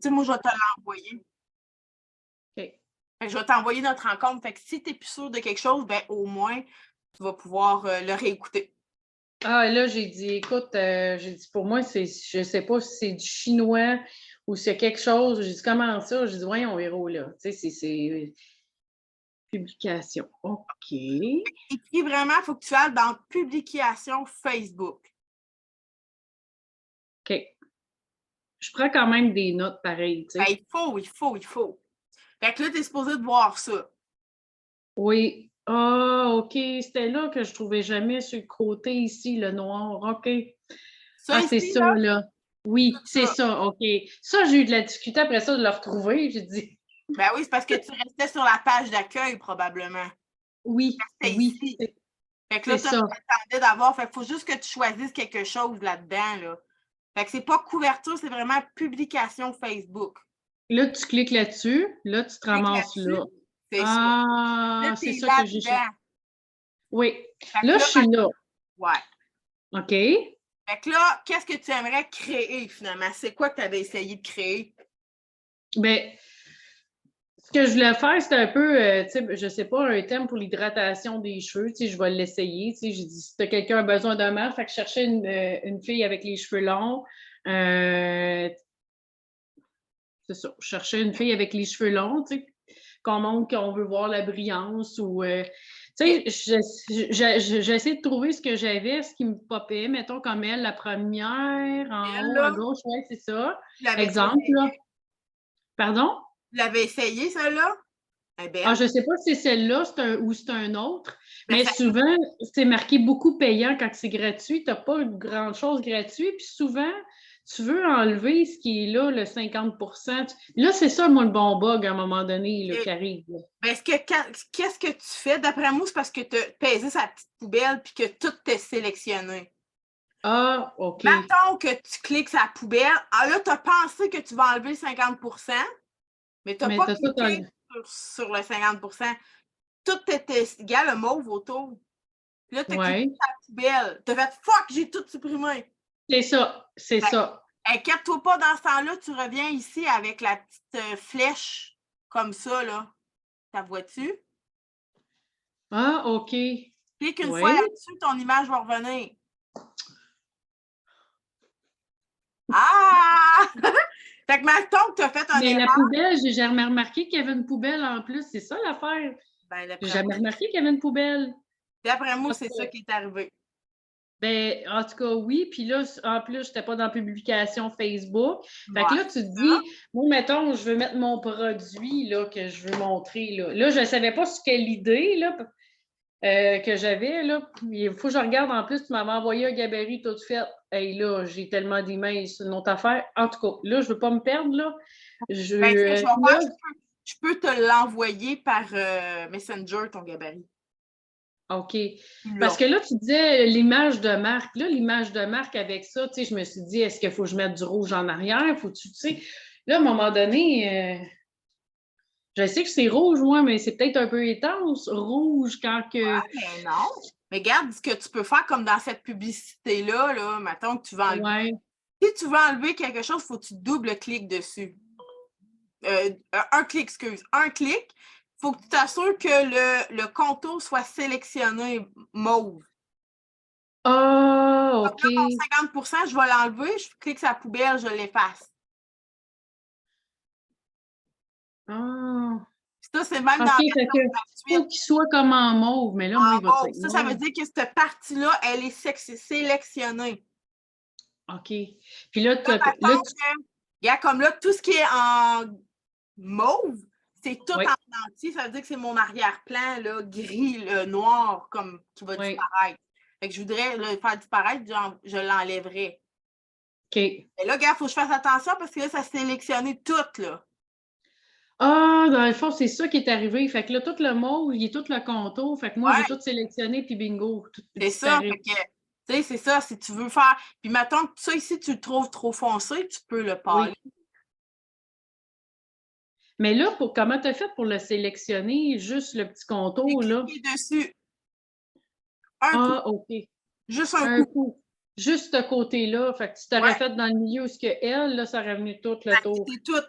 moi, je vais te l'envoyer. OK. Fait que je vais t'envoyer notre rencontre. Fait que si tu n'es plus sûr de quelque chose, ben au moins, tu vas pouvoir le réécouter. Ah, là, j'ai dit, écoute, j'ai dit, pour moi, je sais pas si c'est du chinois ou c'est quelque chose. J'ai dit, comment ça? J'ai dit, voyons, héros, là. Tu sais, c'est publication. OK. Écris vraiment, il faut que tu ailles dans publication Facebook. OK. Je prends quand même des notes pareilles, tu Ben, sais. il faut. Fait que là, tu es supposé de voir ça. Oui. Ah, OK. C'était là que je trouvais jamais sur le côté ici, le noir. OK. Ça Ah, c'est ici, ça, là, là. Oui, c'est ça. ça. OK. Ça, j'ai eu de la difficulté après ça de le retrouver. J'ai dit, Ben oui, c'est parce que tu restais sur la page d'accueil, probablement. oui, C'était oui, ici. Fait que c'est là, tu ça. attendais d'avoir. Fait qu'il faut juste que tu choisisses quelque chose là-dedans, là. Fait que c'est pas couverture, c'est vraiment publication Facebook. Là, tu cliques là-dessus. Là, tu te Clique ramasses là-dessus, là. c'est ça. Là, Ah, tu c'est es ça que j'ai cherché. là-dedans. Oui. Fait que Là, je là, suis là. ouais. OK. Fait que là, qu'est-ce que tu aimerais créer finalement? C'est quoi que tu avais essayé de créer? Ben, ce que je voulais faire, c'était un peu, tu sais, je sais pas, un thème pour l'hydratation des cheveux. Tu sais, je vais l'essayer. Tu sais, j'ai dit, si quelqu'un a besoin d'un masque, fait que je cherchais une fille avec les cheveux longs. C'est ça. Je cherchais une fille avec les cheveux longs, tu sais, qu'on montre qu'on veut voir la brillance ou, tu sais, j'essaie de trouver ce que j'avais, ce qui me popait, mettons comme elle, la première, en Elle, haut à là, gauche, ouais, c'est ça. tu l'avais Exemple, là. Pardon? Tu l'avais essayé, celle-là? Elle est Ah, belle. je sais pas si c'est celle-là, ou c'est un autre, Ben, mais ça, souvent, c'est marqué beaucoup payant quand c'est gratuit. Tu as pas grand-chose gratuit, puis souvent, tu veux enlever ce qui est là, le 50. Là, c'est ça, moi, le bon bug à un moment donné, là, qui arrive, là. ben, qu'est-ce que tu fais? D'après moi, c'est parce que tu as pesé sa petite poubelle puis que tout t'est sélectionné. Ah, OK. Mettons que tu cliques sa poubelle. Ah là, tu as pensé que tu vas enlever 50 mais tu n'as Mais pas t'as tout cliqué sur le 50 Tout était égal, le mauve autour. Puis là, tu as cliqué Ouais, sur la poubelle. Tu as fait fuck, j'ai tout supprimé. c'est ça, c'est Ben, ça. inquiète-toi pas, dans ce temps-là, tu reviens ici avec la petite flèche comme ça, là. Ta vois-tu? Ah, OK. Clique une fois Oui. là-dessus, ton image va revenir. Ah! Fait que mettons que tu as fait une Mais la erreur, poubelle, j'ai jamais remarqué qu'il y avait une poubelle en plus, c'est ça l'affaire. ben J'ai jamais remarqué qu'il y avait une poubelle. d'après moi, En c'est tout ça cas, qui est arrivé. ben, en tout cas, oui. Puis là, en plus, j'étais pas dans la publication Facebook. Fait que Ouais, là, tu te dis, moi, mettons, je veux mettre mon produit là, que je veux montrer. Là, je ne savais pas sur quelle idée là, que j'avais. Là. Il faut que je regarde en plus, tu m'avais envoyé un gabarit tout fait. Hey, là, j'ai tellement d'emails sur une autre affaire. En tout cas, là, je ne veux pas me perdre. Là. ben, ce que je vais Là, faire, je peux te l'envoyer par Messenger, ton gabarit. OK. Tu Parce l'as. que là, tu disais l'image de marque. Là, l'image de marque avec ça, tu sais, je me suis dit, est-ce qu'il faut que je mette du rouge en arrière? Faut-tu, tu sais, là, à un moment donné, je sais que c'est rouge, moi, mais c'est peut-être un peu intense, rouge, quand que. Mais non. Mais regarde ce que tu peux faire comme dans cette publicité-là, là, mettons que tu vas enlever. Ouais. Si tu veux enlever quelque chose, il faut que tu double-cliques dessus. Un clic, excuse. Un clic. Il faut que tu t'assures que le contour soit sélectionné mauve. Ah, Donc OK. là, ton 50 je vais l'enlever, je clique sur la poubelle, je l'efface. Ah. Ça, c'est même dans OK, la fait version que faut gratuite. qu'il soit comme en mauve, mais là, moi, il va En être mauve. Ça veut noir. dire que cette partie-là, elle est sélectionnée. OK. Puis là, Là, là, mettons que, regarde, comme là, tout ce qui est en mauve, c'est tout oui, en entier. Ça veut dire que c'est mon arrière-plan, là, gris, noir, comme qui va oui. disparaître. Fait que je voudrais le faire disparaître, je l'enlèverais. OK. Mais là, regarde, il faut que je fasse attention parce que là, ça sélectionné tout, là. Ah, dans le fond, c'est ça qui est arrivé. Fait que là, tout le mauve, il est tout le contour. Fait que moi, j'ai Ouais, tout sélectionné, puis bingo, tout c'est ça. disparaît. Fait que, tu sais, c'est ça. Si tu veux faire. Puis mettons que ça ici, tu le trouves trop foncé, tu peux le Oui. pâler. Mais là, comment tu as fait pour le sélectionner? Juste le petit J'ai contour, là? cliqué dessus un coup, Ah, OK. juste un Un coup. coup. juste ce côté-là. Fait que tu t'aurais Ouais, fait dans le milieu où ce que elle, là, ça aurait venu tout le tour. c'est tout.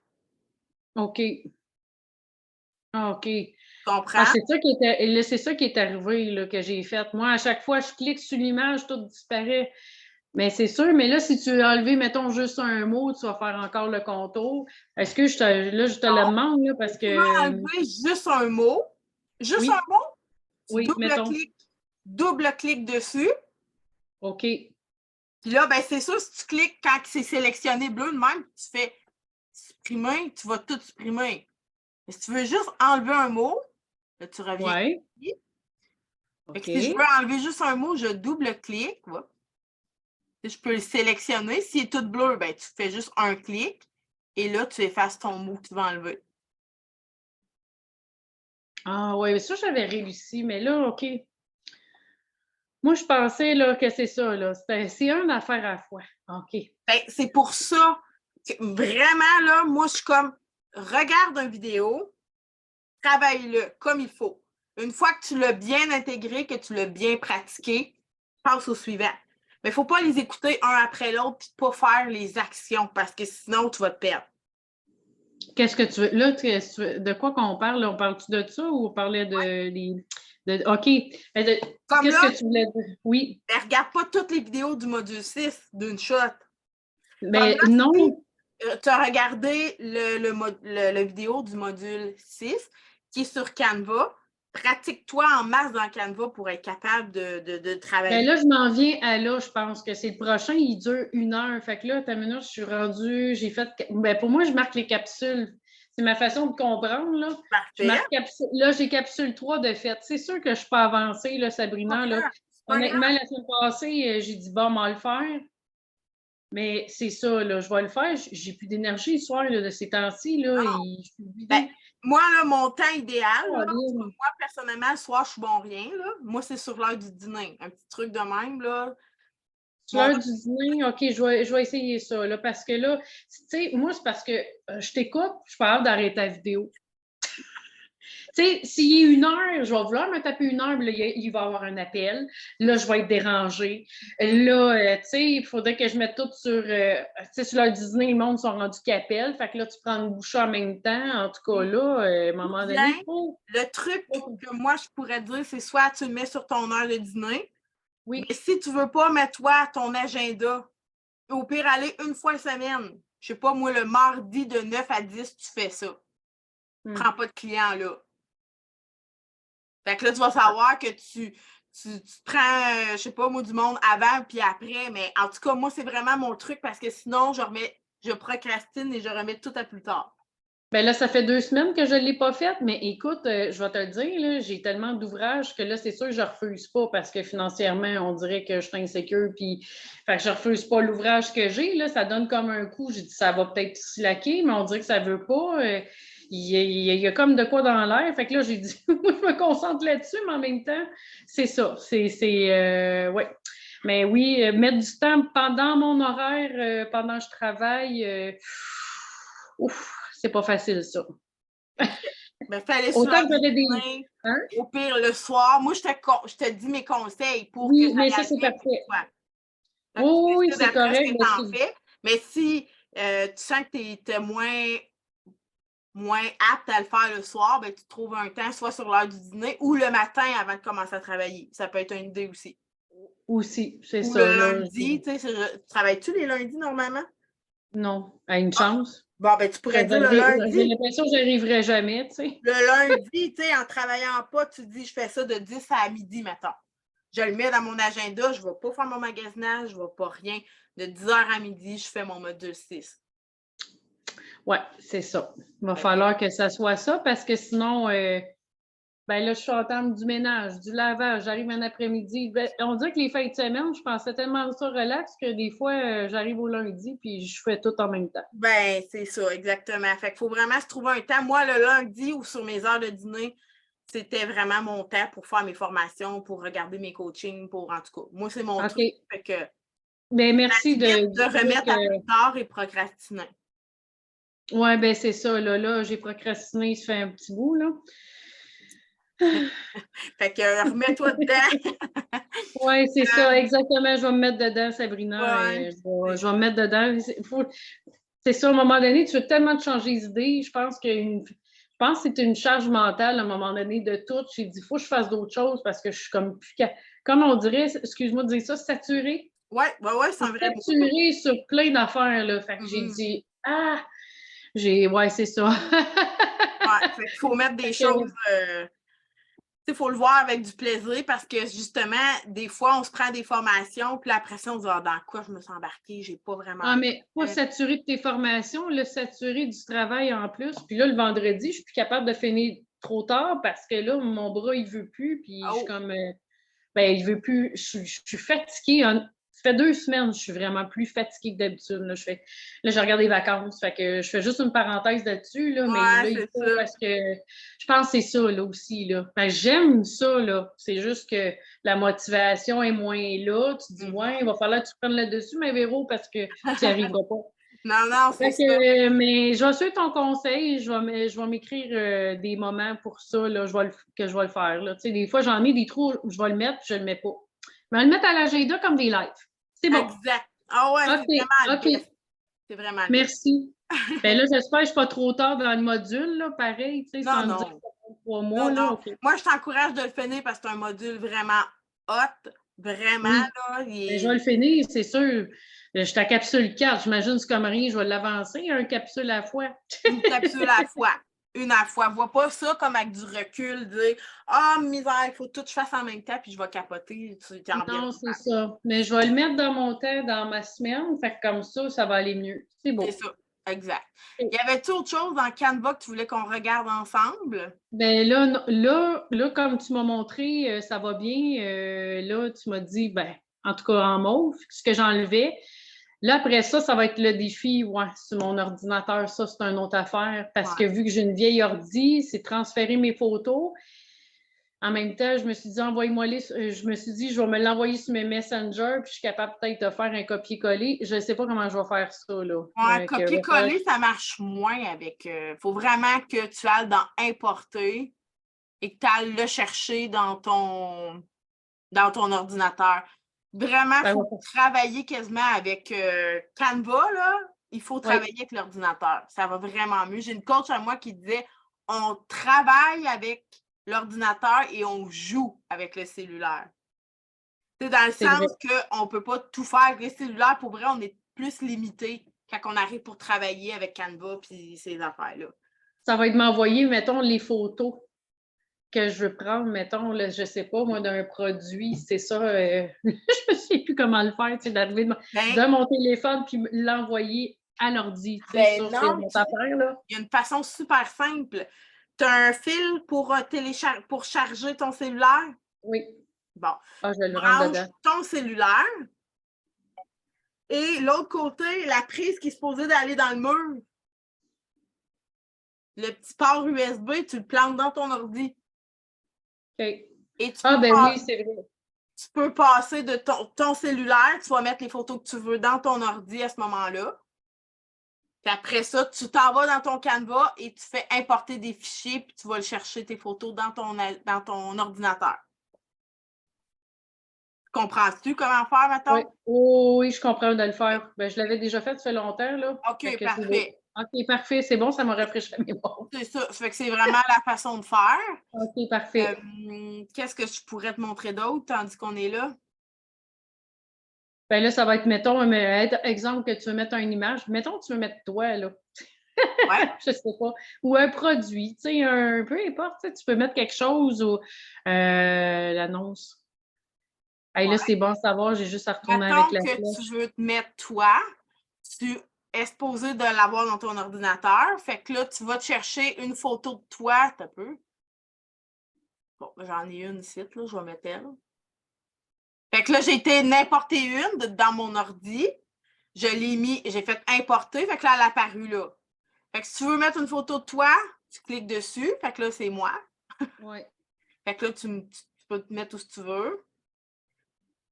OK. Ah, OK. Tu Ah, comprends? c'est ça qui était là, c'est ça qui est arrivé, là, que j'ai fait. Moi, à chaque fois, je clique sur l'image, tout disparaît. Mais c'est sûr, mais là, si tu veux enlever, mettons, juste un mot, tu vas faire encore le contour. Est-ce que je te le Non. demande, là, parce Si tu veux que enlever juste un oui, mot, tu oui, mettons. double-cliques dessus. OK. Puis là, ben, c'est sûr, si tu cliques quand c'est sélectionné bleu de même, tu fais supprimer, tu vas tout supprimer. Mais si tu veux juste enlever un mot, là, tu reviens Ouais. ici. Fait que si je OK. veux enlever juste un mot, je double-clique. Voilà. Je peux le sélectionner. S'il est tout bleu, ben, tu fais juste un clic. Et là, tu effaces ton mot que tu vas enlever. Ah ouais, ça, j'avais réussi, mais là, OK. Moi, je pensais là, que c'est ça, là. C'est une affaire à la fois. OK. Ben, c'est pour ça que vraiment, là, moi, je suis comme, regarde une vidéo, travaille-le comme il faut. Une fois que tu l'as bien intégré, que tu l'as bien pratiqué, passe au suivant. Mais il ne faut pas les écouter un après l'autre et pas faire les actions parce que sinon, tu vas te perdre. Qu'est-ce que tu veux? Là, de quoi qu'on parle? Là? On parle-tu de ça ou on parlait OK. Comme Qu'est-ce là, que tu voulais dire? Oui. ne regarde pas toutes les vidéos du module 6 d'une shot. Comme Ben là, si non. tu as regardé le vidéo du module 6 qui est sur Canva, pratique-toi en masse dans Canva pour être capable de Ben travailler. là, je m'en viens à là, je pense que c'est le prochain, il dure 1 heure. Fait que là, ta minute, je suis rendue, j'ai fait. Ben pour moi, je marque les capsules. C'est ma façon de comprendre, là. Je Parfait. marque capsule. Là, j'ai capsule 3 de fait. C'est sûr que je suis pas avancée, là, Sabrina, là. C'est pas grave. Honnêtement, la semaine passée, j'ai dit, bon, on va le faire. Mais c'est ça, là, je vais le faire. J'ai plus d'énergie le soir, là, de ces temps-ci, là. Et je suis Ben, vidée. moi, là, mon temps idéal, là, Oh, moi, personnellement, le soir, je suis bon rien. Là. Moi, c'est sur l'heure du dîner. Un petit truc de même. Là. c'est Mon... l'heure du dîner, OK, je vais essayer ça, là, parce que là, tu sais, moi, c'est parce que je t'écoute, je suis pas hâte d'arrêter la vidéo. Tu sais, s'il est 1 heure, je vais vouloir me taper 1 heure, mais là, il va y avoir un appel. Là, je vais être dérangée. Là, tu sais, il faudrait que je mette tout sur. Tu sais, sur l'heure du dîner, le monde sont rendus qui appellent. Fait que là, tu prends une bouchée en même temps. En tout cas, là, à un moment donné, Bien, il faut. le truc que moi, je pourrais dire, c'est soit tu le mets sur ton heure de dîner, Oui. mais si tu ne veux pas, mets-toi ton agenda. Au pire, aller une fois semaine. Je sais pas, moi, le mardi de 9 à 10, tu fais ça. Prends pas de clients là. Fait que là, tu vas savoir que tu prends, je sais pas, moi, du monde avant puis après. Mais en tout cas, moi, c'est vraiment mon truc parce que sinon, je procrastine et je remets tout à plus tard. Ben là, ça fait 2 semaines que je ne l'ai pas faite, mais écoute, je vais te le dire, là, j'ai tellement d'ouvrages que là, c'est sûr que je ne refuse pas parce que financièrement, on dirait que je suis insécure, puis fait que je ne refuse pas l'ouvrage que j'ai. Là, ça donne comme un coup. J'ai dit, ça va peut-être slacker, mais on dirait que ça ne veut pas. Il y a comme de quoi dans l'air. Fait que là, j'ai dit, moi, je me concentre là-dessus, mais en même temps, c'est ça. Ouais. Mais oui, mettre du temps pendant mon horaire, pendant que je travaille, ouf, c'est pas facile, ça. Mais fais-le sur Autant l'heure que du j'avais des. dîner, Hein? au pire le soir. Moi, je te dis mes conseils pour que Oui, ça mais ça, aille c'est bien pour parfait. toi. Fait que tu Oui, oui, décides c'est après ce correct. que tu en fais. Mais si tu sens que tu es moins apte à le faire le soir, ben, tu trouves un temps soit sur l'heure du dîner ou le matin avant de commencer à travailler. Ça peut être une idée aussi. Aussi, c'est Ou le ça, là. lundi, travailles-tu les lundis normalement? Non, à une Ah, chance. bon, ben, tu pourrais dire le J'ai lundi. l'impression que j'y arriverai jamais, tu sais. Le lundi, en travaillant pas, tu dis, je fais ça de 10 à midi, mettons. Je le mets dans mon agenda, je ne vais pas faire mon magasinage, je ne vais pas rien. De 10h à midi, je fais mon module 6. Ouais, c'est ça. Il va Okay. falloir que ça soit ça parce que sinon, ben là, je suis en termes du ménage, du lavage, j'arrive un après-midi. Ben, on dirait que les fins de semaine, je pensais tellement ça relax que des fois, j'arrive au lundi puis je fais tout en même temps. Ben, c'est ça, exactement. Fait qu'il faut vraiment se trouver un temps. Moi, le lundi ou sur mes heures de dîner, c'était vraiment mon temps pour faire mes formations, pour regarder mes coachings, en tout cas. Moi, c'est mon truc. OK. Fait que, Ben merci limite de de dire remettre à que. plus tard et procrastiner. Ouais, ben c'est ça. Là, j'ai procrastiné, ça fait un petit bout, là. Fait que remets-toi dedans. Oui, c'est ça, exactement. Je vais me mettre dedans, Sabrina. Ouais. Je vais me mettre dedans. C'est ça, à un moment donné, tu veux tellement te changer d'idée. Je pense que c'est une charge mentale à un moment donné de tout. J'ai dit, il faut que je fasse d'autres choses parce que je suis comme plus. Comme on dirait, excuse-moi de dire ça, saturée. Ouais, c'est un vrai mot. Saturée sur plein d'affaires, là. Fait que j'ai Mhm. dit, ouais, c'est ça. Ouais, fait qu'il faut mettre des choses. Il faut le voir avec du plaisir parce que justement, des fois, on se prend des formations, puis après ça, on se dit dans quoi je me suis embarquée, j'ai pas vraiment. Ah, mais pas saturé de tes formations, le saturé du travail en plus. Puis là, le vendredi, je suis plus capable de finir trop tard parce que là, mon bras, il veut plus. Puis je suis comme, ben, il veut plus. Je suis fatiguée. Ça fait 2 semaines, je suis vraiment plus fatiguée que d'habitude. Là, je regarde les vacances. Fait que je fais juste une parenthèse là-dessus, là, mais Ouais, là, il c'est faut ça. parce que je pense que c'est ça, là, aussi, là. Ben, j'aime ça, là. C'est juste que la motivation est moins là. Tu te dis, ouais, il va falloir que tu prennes le dessus, mais Véro, parce que tu n'y arriveras pas. Non, c'est Fait ça. que, mais je vais suivre ton conseil. Je vais m'écrire des moments pour ça, là, que je vais le faire. Là. Tu sais, des fois, j'en ai des trous où je vais le mettre, puis je ne le mets pas. Mais on va le mettre à l'agenda comme des lives. C'est bon. Exact. Ah ouais, OK, c'est vraiment le OK. best. C'est vraiment le best. Merci. Ben là, j'espère que je ne suis pas trop tard dans le module, là, pareil, tu sais, Non, sans me dire que non. ça prend 3 mois, Non, là. non. OK. Moi, je t'encourage de le finir parce que c'est un module vraiment hot. Vraiment, Oui. là. Ben, je vais le finir, c'est sûr. Je suis à capsule 4. J'imagine que c'est comme rien, je vais l'avancer, un capsule à la fois. Une capsule à la fois. Une à la fois. Vois pas ça comme avec du recul, dire ah, misère, il faut tout que je fasse en même temps, puis je vais capoter. Tu t'en reviens Non, pas. c'est ça. Mais je vais le mettre dans mon temps, dans ma semaine. Fait que comme ça va aller mieux. C'est C'est beau. ça. Exact. Y avait-tu autre chose dans Canva que tu voulais qu'on regarde ensemble? Ben là, là, comme tu m'as montré, ça va bien. Là, tu m'as dit, ben, en tout cas en mauve, ce que j'enlevais. Là, après ça, ça va être le défi, ouais, sur mon ordinateur. Ça, c'est une autre affaire. Parce que Ouais. vu que j'ai une vieille ordi, c'est transférer mes photos. En même temps, je me suis dit, je me suis dit, je vais me l'envoyer sur mes Messenger, puis je suis capable peut-être de faire un copier-coller. Je ne sais pas comment je vais faire ça, là. Ouais, copier-coller, ça marche moins avec. Faut vraiment que tu ailles dans Importer et que tu ailles le chercher dans ton ordinateur. Vraiment, il Ben, faut travailler quasiment avec Canva, là. Il faut oui, travailler avec l'ordinateur. Ça va vraiment mieux. J'ai une coach à moi qui disait on travaille avec l'ordinateur et on joue avec le cellulaire. C'est dans le c'est vrai. sens qu'on ne peut pas tout faire avec les cellulaires. Pour vrai, on est plus limité quand on arrive pour travailler avec Canva et ces affaires-là. Ça va être m'envoyer, mettons, les photos que je veux prendre, mettons, là, je sais pas, moi, d'un produit, c'est ça. Je ne sais plus comment le faire, tu sais, d'arriver Ben, de mon téléphone puis l'envoyer à l'ordi, tu sais, ça, c'est non, notre affaire, là. il y a une façon super simple. Tu as un fil pour charger ton cellulaire. Oui. Bon, Ah, je le rentre branche dedans. ton cellulaire et l'autre côté, la prise qui est supposée d'aller dans le mur. Le petit port USB, tu le plantes dans ton ordi. OK. Et Ah, ben oui, c'est vrai. tu peux passer de ton cellulaire, tu vas mettre les photos que tu veux dans ton ordi à ce moment-là. Puis après ça, tu t'en vas dans ton Canva et tu fais importer des fichiers, puis tu vas le chercher tes photos dans ton ordinateur. Comprends-tu comment faire, Oui. mettons? Oh, oui, je comprends de le faire. Ben, je l'avais déjà fait, ça fait longtemps, là. Fait OK, que c'est beau. parfait. OK, parfait, c'est bon, ça m'a rafraîchi la mémoire. C'est ça. Ça fait que c'est vraiment la façon de faire. OK, parfait. Qu'est-ce que je pourrais te montrer d'autre tandis qu'on est là? Ben là, ça va être, mettons, exemple que tu veux mettre une image. Mettons que tu veux mettre toi, là. Ouais. Je sais pas. Ou un produit, tu sais, peu importe, tu peux mettre quelque chose ou l'annonce. Hey, là, c'est bon à savoir, j'ai juste à retourner avec Mettons la que tu flèche. veux te mettre toi, tu es supposé de l'avoir dans ton ordinateur. Fait que là, tu vas te chercher une photo de toi. T'as peu. Bon, j'en ai une ici, là, je vais mettre elle. Fait que là, j'ai été n'importer une dans mon ordi. Je l'ai mis, j'ai fait importer. Fait que là, elle a apparu là. Fait que si tu veux mettre une photo de toi, tu cliques dessus. Fait que là, c'est moi. Oui. Fait que là, tu peux te mettre où tu veux.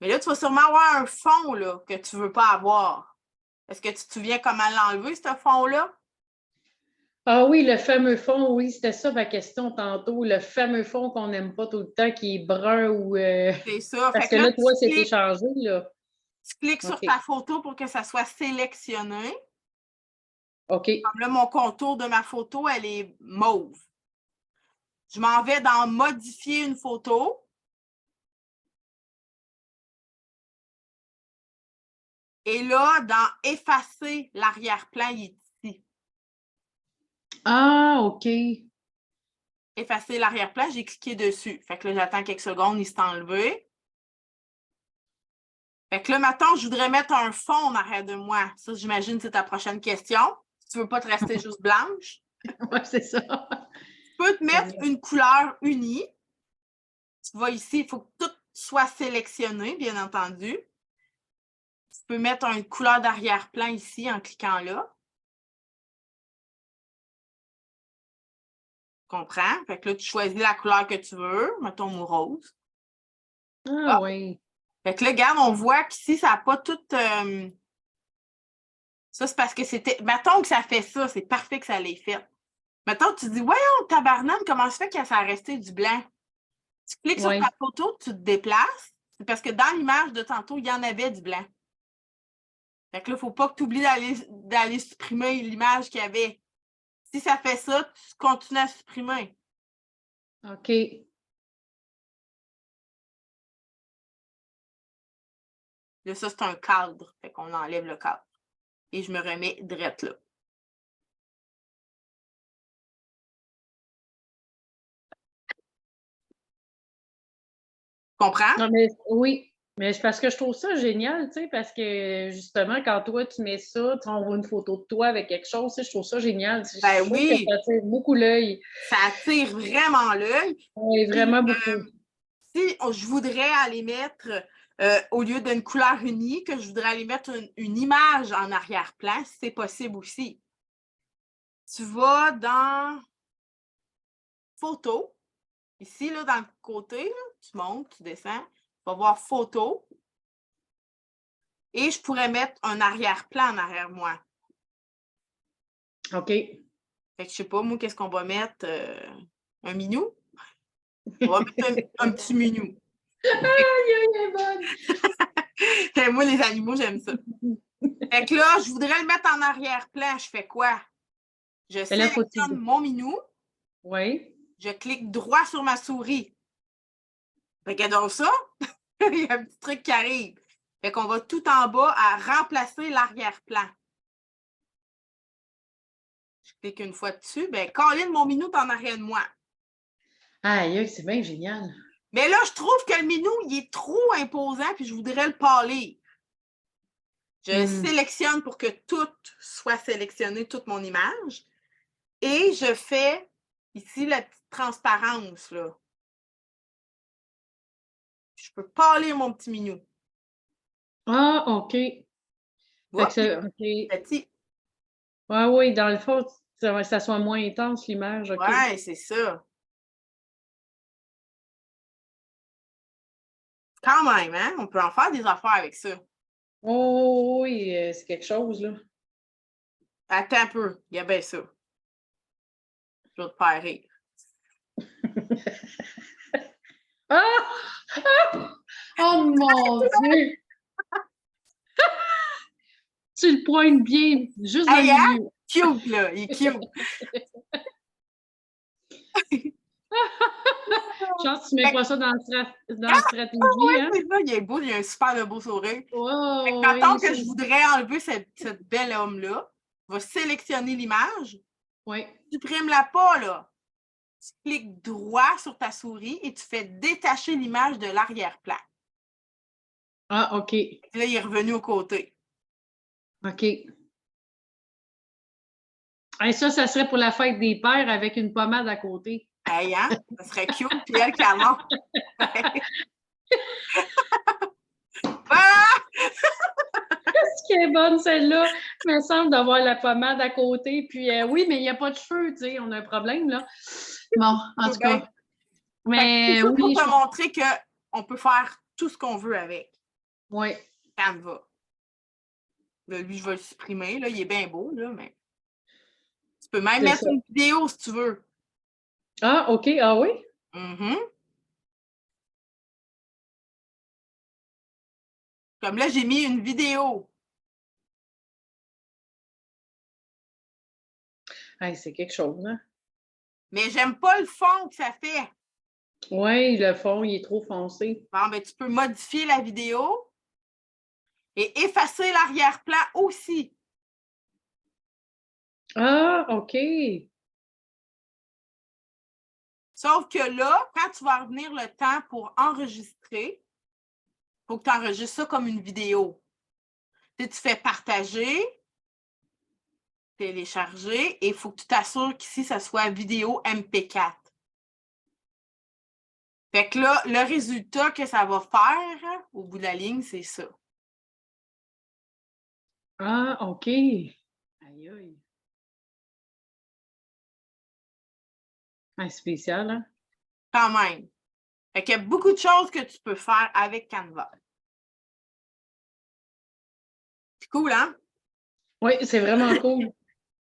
Mais là, tu vas sûrement avoir un fond là, que tu ne veux pas avoir. Est-ce que tu te souviens comment l'enlever, ce fond-là? Ah oui, le fameux fond, oui, c'était ça ma question tantôt. Le fameux fond qu'on n'aime pas tout le temps, qui est brun ou. C'est ça. Parce Fait que que là, là, toi, c'est échangé, là. tu cliques sur OK. ta photo pour que ça soit sélectionné. OK. Comme là, mon contour de ma photo, elle est mauve. Je m'en vais dans modifier une photo. Et là, dans effacer l'arrière-plan, il est ici. Ah, OK. Effacer l'arrière-plan, j'ai cliqué dessus. Fait que là, j'attends quelques secondes, il s'est enlevé. Fait que là, maintenant, je voudrais mettre un fond en arrière de moi. Ça, j'imagine, c'est ta prochaine question. Si tu veux pas te rester juste blanche. Oui, c'est ça. Tu peux te mettre une couleur unie. Tu vas ici, il faut que tout soit sélectionné, bien entendu. Tu peux mettre une couleur d'arrière-plan ici en cliquant là. Tu comprends? Fait que là, tu choisis la couleur que tu veux. Mettons mon rose. Ah, oui. Fait que là, regarde, on voit qu'ici, ça n'a pas tout. Ça, c'est parce que c'était. Mettons que ça fait ça, c'est parfait que ça l'ait fait. Mettons, tu dis, voyons, tabarnane, comment ça fait que ça a resté du blanc? Tu cliques sur Oui. ta photo, tu te déplaces. C'est parce que dans l'image de tantôt, il y en avait du blanc. Fait que là, il ne faut pas que tu oublies d'aller supprimer l'image qu'il y avait. Si ça fait ça, tu continues à supprimer. OK. Là, ça, c'est un cadre. Fait qu'on enlève le cadre. Et je me remets drette là. Comprends? Non, mais oui. Mais c'est parce que je trouve ça génial, tu sais, parce que justement, quand toi, tu mets ça, tu envoies une photo de toi avec quelque chose, tu sais, je trouve ça génial. Ben Je trouve que oui, ça attire beaucoup l'œil. ça attire vraiment l'œil. Oui, Puis, vraiment beaucoup. si je voudrais aller mettre, au lieu d'une couleur unie, que je voudrais aller mettre une image en arrière-plan, c'est possible aussi. Tu vas dans Photo. Ici, là, dans le côté, là, tu montes, tu descends. Tu vas voir Photo. Et je pourrais mettre un arrière-plan en arrière moi. OK. Fait que je sais pas, moi, qu'est-ce qu'on va mettre? Un minou? On va mettre un petit minou. Aïe, elle est bonne! Moi, les animaux, j'aime ça. Fait que là, je voudrais le mettre en arrière-plan. Je fais quoi? Je Et là, faut-tu. sélectionne mon minou. Oui. Je clique droit sur ma souris. Regardons ça. Il y a un petit truc qui arrive. Fait qu'on va tout en bas à remplacer l'arrière-plan. Je clique une fois dessus. Ben, Colin, mon minou est en arrière de moi. Aïe, c'est bien génial. Mais là, je trouve que le minou, il est trop imposant, puis je voudrais le pâlir. Je sélectionne pour que tout soit sélectionné, toute mon image. Et je fais ici la petite transparence, là. Je peux pâlir mon petit minou. Ah, OK. Fait que Oups, c'est OK. petit. Ouais, oui, dans le fond, ça soit moins intense, l'image, OK. Ouais, c'est ça. Quand même, hein? On peut en faire des affaires avec ça. Oh oui, c'est quelque chose, là. Attends un peu. Il y a bien ça. Je vais te faire rire. Ah! Ah! Oh mon Dieu! Tu le pointes bien, juste dans Hey, le hein? milieu. Cute, là. Il est cute. Je pense que tu mets pas ça dans la stratégie, Oui, hein? c'est ça. Il est beau. Il a un super beau sourire. Oh Mettons oui, que je voudrais enlever cette belle homme-là. Je vais sélectionner l'image. oui. Supprime-la pas, là. Tu cliques droit sur ta souris et tu fais détacher l'image de l'arrière-plan. Ah, OK. Là, il est revenu au côté. OK. Hey, ça serait pour la fête des pères avec une pommade à côté. Hey, hein? Ça serait cute, puis elle qui annonce. Voilà! Est-ce qu'elle est bonne, celle-là? Il me semble d'avoir la pommade à côté. Puis oui, mais il n'y a pas de cheveux, tu sais, on a un problème, là. Bon, en tout cas. C'est Mais ça pour oui, te montrer qu'on peut faire tout ce qu'on veut avec. oui. Canva. Là, lui, je vais le supprimer. Là, il est bien beau, là, mais peux même C'est mettre ça. une vidéo si tu veux. Ah, OK. Ah oui? Mhm. Comme là, j'ai mis une vidéo. Hey, c'est quelque chose, hein? Mais j'aime pas le fond que ça fait. Oui, le fond, il est trop foncé. Bon, ben, tu peux modifier la vidéo et effacer l'arrière-plan aussi. Ah, OK. Sauf que là, quand tu vas revenir le temps pour enregistrer, il faut que tu enregistres ça comme une vidéo. Tu fais partager, télécharger, et il faut que tu t'assures qu'ici, ça soit vidéo MP4. Fait que là, le résultat que ça va faire, au bout de la ligne, c'est ça. Ah, OK. Aïe, aïe. Ah, spécial, hein? Quand même. Fait qu'il y a beaucoup de choses que tu peux faire avec Canva. C'est cool, hein? Oui, c'est vraiment cool.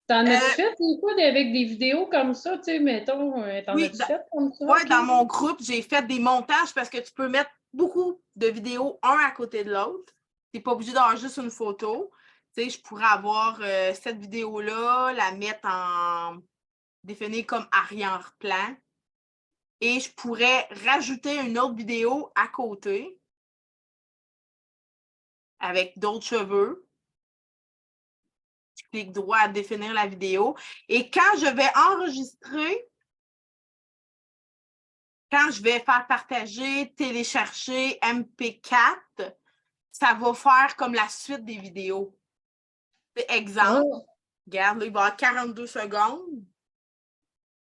T'en as-tu Euh, fait des fois avec des vidéos comme ça, tu sais, mettons, t'en oui, as-tu fait comme ça? ouais, OK. dans mon groupe, j'ai fait des montages parce que tu peux mettre beaucoup de vidéos un à côté de l'autre. Tu n'es pas obligé d'avoir juste une photo. Tu sais, je pourrais avoir cette vidéo-là, la mettre en définir comme arrière-plan. Et je pourrais rajouter une autre vidéo à côté avec d'autres cheveux. Je clique droit à définir la vidéo. Et quand je vais enregistrer, quand je vais faire partager, télécharger MP4, ça va faire comme la suite des vidéos. Exemple, Oh, regarde, là, il va y avoir 42 secondes.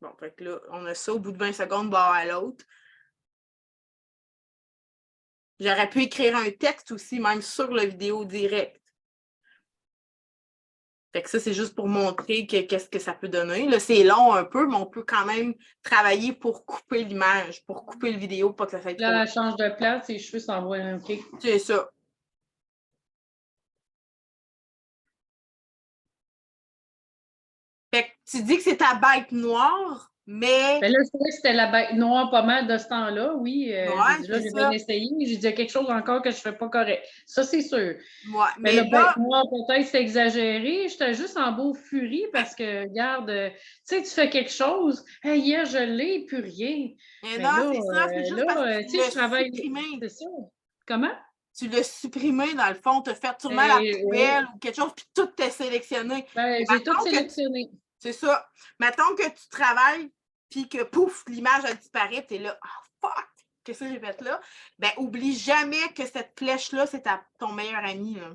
Bon, fait que là, on a ça, au bout de 20 secondes, on va avoir l'autre. J'aurais pu écrire un texte aussi, même sur la vidéo direct. Fait que ça, c'est juste pour montrer qu'est-ce que ça peut donner. Là, c'est long un peu, mais on peut quand même travailler pour couper l'image, pour couper le vidéo, pas que ça soit trop long. là, elle change de place, ses cheveux s'envoient, OK. C'est ça. Fait que tu dis que c'est ta bête noire, mais Mais là, je trouvais que c'était la bête noire pas mal de ce temps-là, oui. J'ai ouais, dit, là, c'est j'ai bien ça. essayé, mais j'ai dit, il y a quelque chose encore que je fais pas correct. Ça, c'est sûr. Ouais. Mais Mais la bête là, noire, peut-être, c'est exagéré. J'étais juste en beau furie parce que, regarde, tu sais, tu fais quelque chose. Hey, hier, je l'ai, plus rien. mais Mais non, là, c'est ça, c'est juste parce que tu tu sais, je l'as travaille. supprimé. C'est ça. Comment? Tu l'as supprimé, dans le fond, tu as fait sûrement la Oui. poubelle ou quelque chose, puis tout est sélectionné. Ben, Et j'ai tout mettons que sélectionné. c'est ça. Mettons que tu travailles, puis que pouf, l'image a disparu, tu es là, oh fuck, qu'est-ce que j'ai fait là? Ben, oublie jamais que cette flèche-là, c'est ton meilleur ami. Là.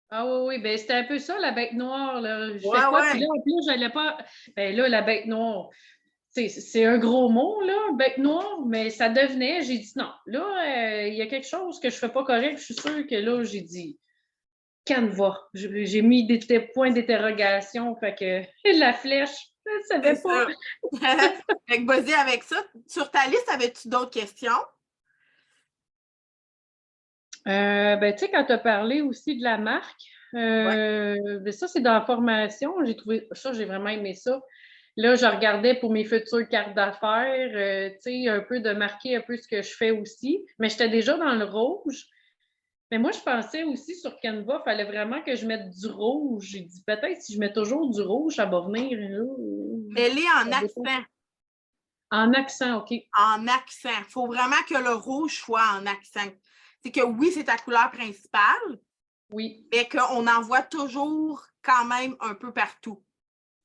Ah oui, oui, ben c'était un peu ça, la bête noire, là. Je fais Ouais, quoi? Puis là, ouais. en plus, j'allais pas. Ben là, la bête noire, c'est un gros mot, là, bête noire, mais ça devenait, j'ai dit non. Là, il y a quelque chose que je fais pas correct. Je suis sûre que là, j'ai dit Canva. J'ai mis des points d'interrogation, fait que la flèche, je ne C'est savais pas. ça. Fait que vas-y avec ça. Sur ta liste, avais-tu d'autres questions? Ben, tu sais, quand tu as parlé aussi de la marque, Ouais. ben ça, c'est dans la formation. J'ai trouvé ça, j'ai vraiment aimé ça. Là, je regardais pour mes futures cartes d'affaires, tu sais, un peu de marquer un peu ce que je fais aussi. Mais j'étais déjà dans le rouge. Mais moi, je pensais aussi sur Canva, il fallait vraiment que je mette du rouge. J'ai dit peut-être si je mets toujours du rouge, ça va venir. Là, Mets-les en ça dépend. accent. En accent, OK. En accent. Il faut vraiment que le rouge soit en accent. C'est que oui, c'est ta couleur principale, Oui. mais qu'on en voit toujours quand même un peu partout.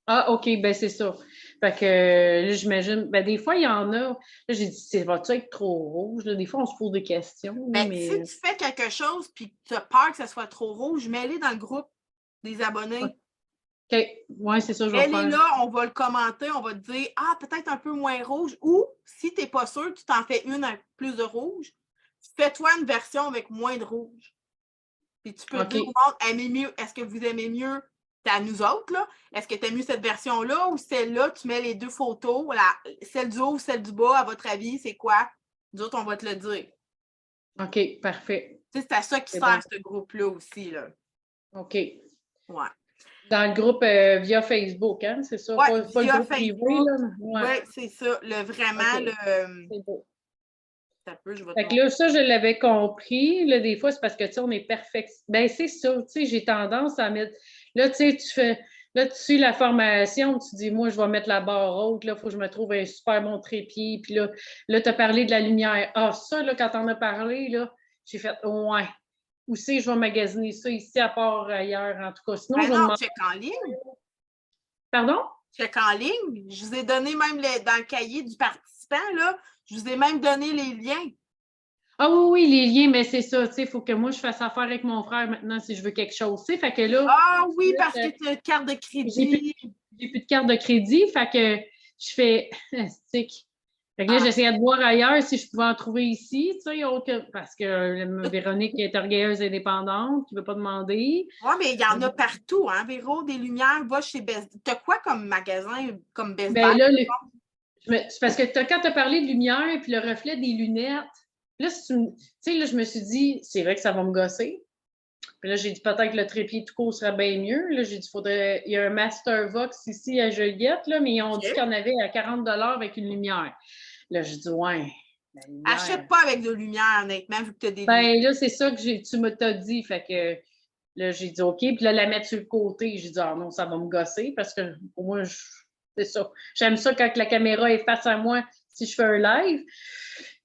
Ah, OK, ben c'est ça. Fait que là, j'imagine, ben des fois, il y en a. Là, j'ai dit, va-tu être trop rouge? Là, des fois, on se pose des questions, là, Ben, si mais. tu fais quelque chose et que tu as peur que ça soit trop rouge, mets-les dans le groupe des abonnés. OK, ouais, c'est ça, je vais Elle est faire. là, on va le commenter, on va te dire ah, peut-être un peu moins rouge. Ou si tu n'es pas sûr, tu t'en fais une avec plus de rouge. Fais-toi une version avec moins de rouge. Puis tu peux dire au OK. monde, aimez mieux, est-ce que vous aimez mieux, c'est à nous autres, là? Est-ce que tu aimes mieux cette version-là ou celle-là? Tu mets les deux photos, celle du haut ou celle du bas, à votre avis, c'est quoi? Nous autres, on va te le dire. OK, parfait. Tu sais, c'est à ça qui C'est sert bon. ce groupe-là aussi, là. OK. Ouais. Dans le groupe via Facebook, hein, c'est ça? Oui, Pas le via groupe privé, Facebook. là? Oui, Ouais, c'est ça. OK, Vraiment, c'est beau. ça peut, je vais te Fait que montrer. là, ça, je l'avais compris. Là, des fois, c'est parce que, tu sais, on est perfect. Ben, c'est ça, tu sais, j'ai tendance à mettre. Là, tu sais, tu fais. Là, tu suis la formation, tu dis, moi, je vais mettre la barre haute, là, il faut que je me trouve un super bon trépied. Puis là tu as parlé de la lumière. Ah, ça, là, quand on a parlé, là, j'ai fait, ouais. Où c'est, je vais magasiner ça ici, à part ailleurs, en tout cas. Sinon, Ben je vais non, demander. check en ligne. Pardon? Check en ligne. Je vous ai donné même dans le cahier du participant, là, je vous ai même donné les liens. Ah oui, oui, les liens, mais c'est ça, tu sais, il faut que moi, je fasse affaire avec mon frère maintenant si je veux quelque chose, tu sais. Fait que là, Ah oui, parce que tu as une carte de j'ai plus, crédit. j'ai plus de carte de crédit, fait que je fais stick. Fait que là, Ah, j'essayais de voir ailleurs si je pouvais en trouver ici, tu sais, parce que Véronique est orgueilleuse indépendante, qui ne veut pas demander. oui, mais il y en a partout, hein, Véro, des lumières. Va chez Best Buy. Tu as quoi comme magasin, comme Best Buy? Ben là, c'est parce que quand tu as parlé de lumière et puis le reflet des lunettes, là, tu sais, là, je me suis dit, c'est vrai que ça va me gosser. Puis là, j'ai dit peut-être que le trépied tout court serait bien mieux. Là, j'ai dit, il y a un Master Vox ici à Joliette, là, mais ils ont dit qu'il y en avait à 40 avec une lumière. Là, je dis, ouais, la lumière. Achète pas avec de lumière, honnêtement, vu que tu as des lumières. Ben là, c'est ça que tu m'as dit. Fait que là, j'ai dit, OK. Puis là, la mettre sur le côté, j'ai dit, ah non, ça va me gosser parce que pour moi, c'est ça. J'aime ça quand la caméra est face à moi si je fais un live.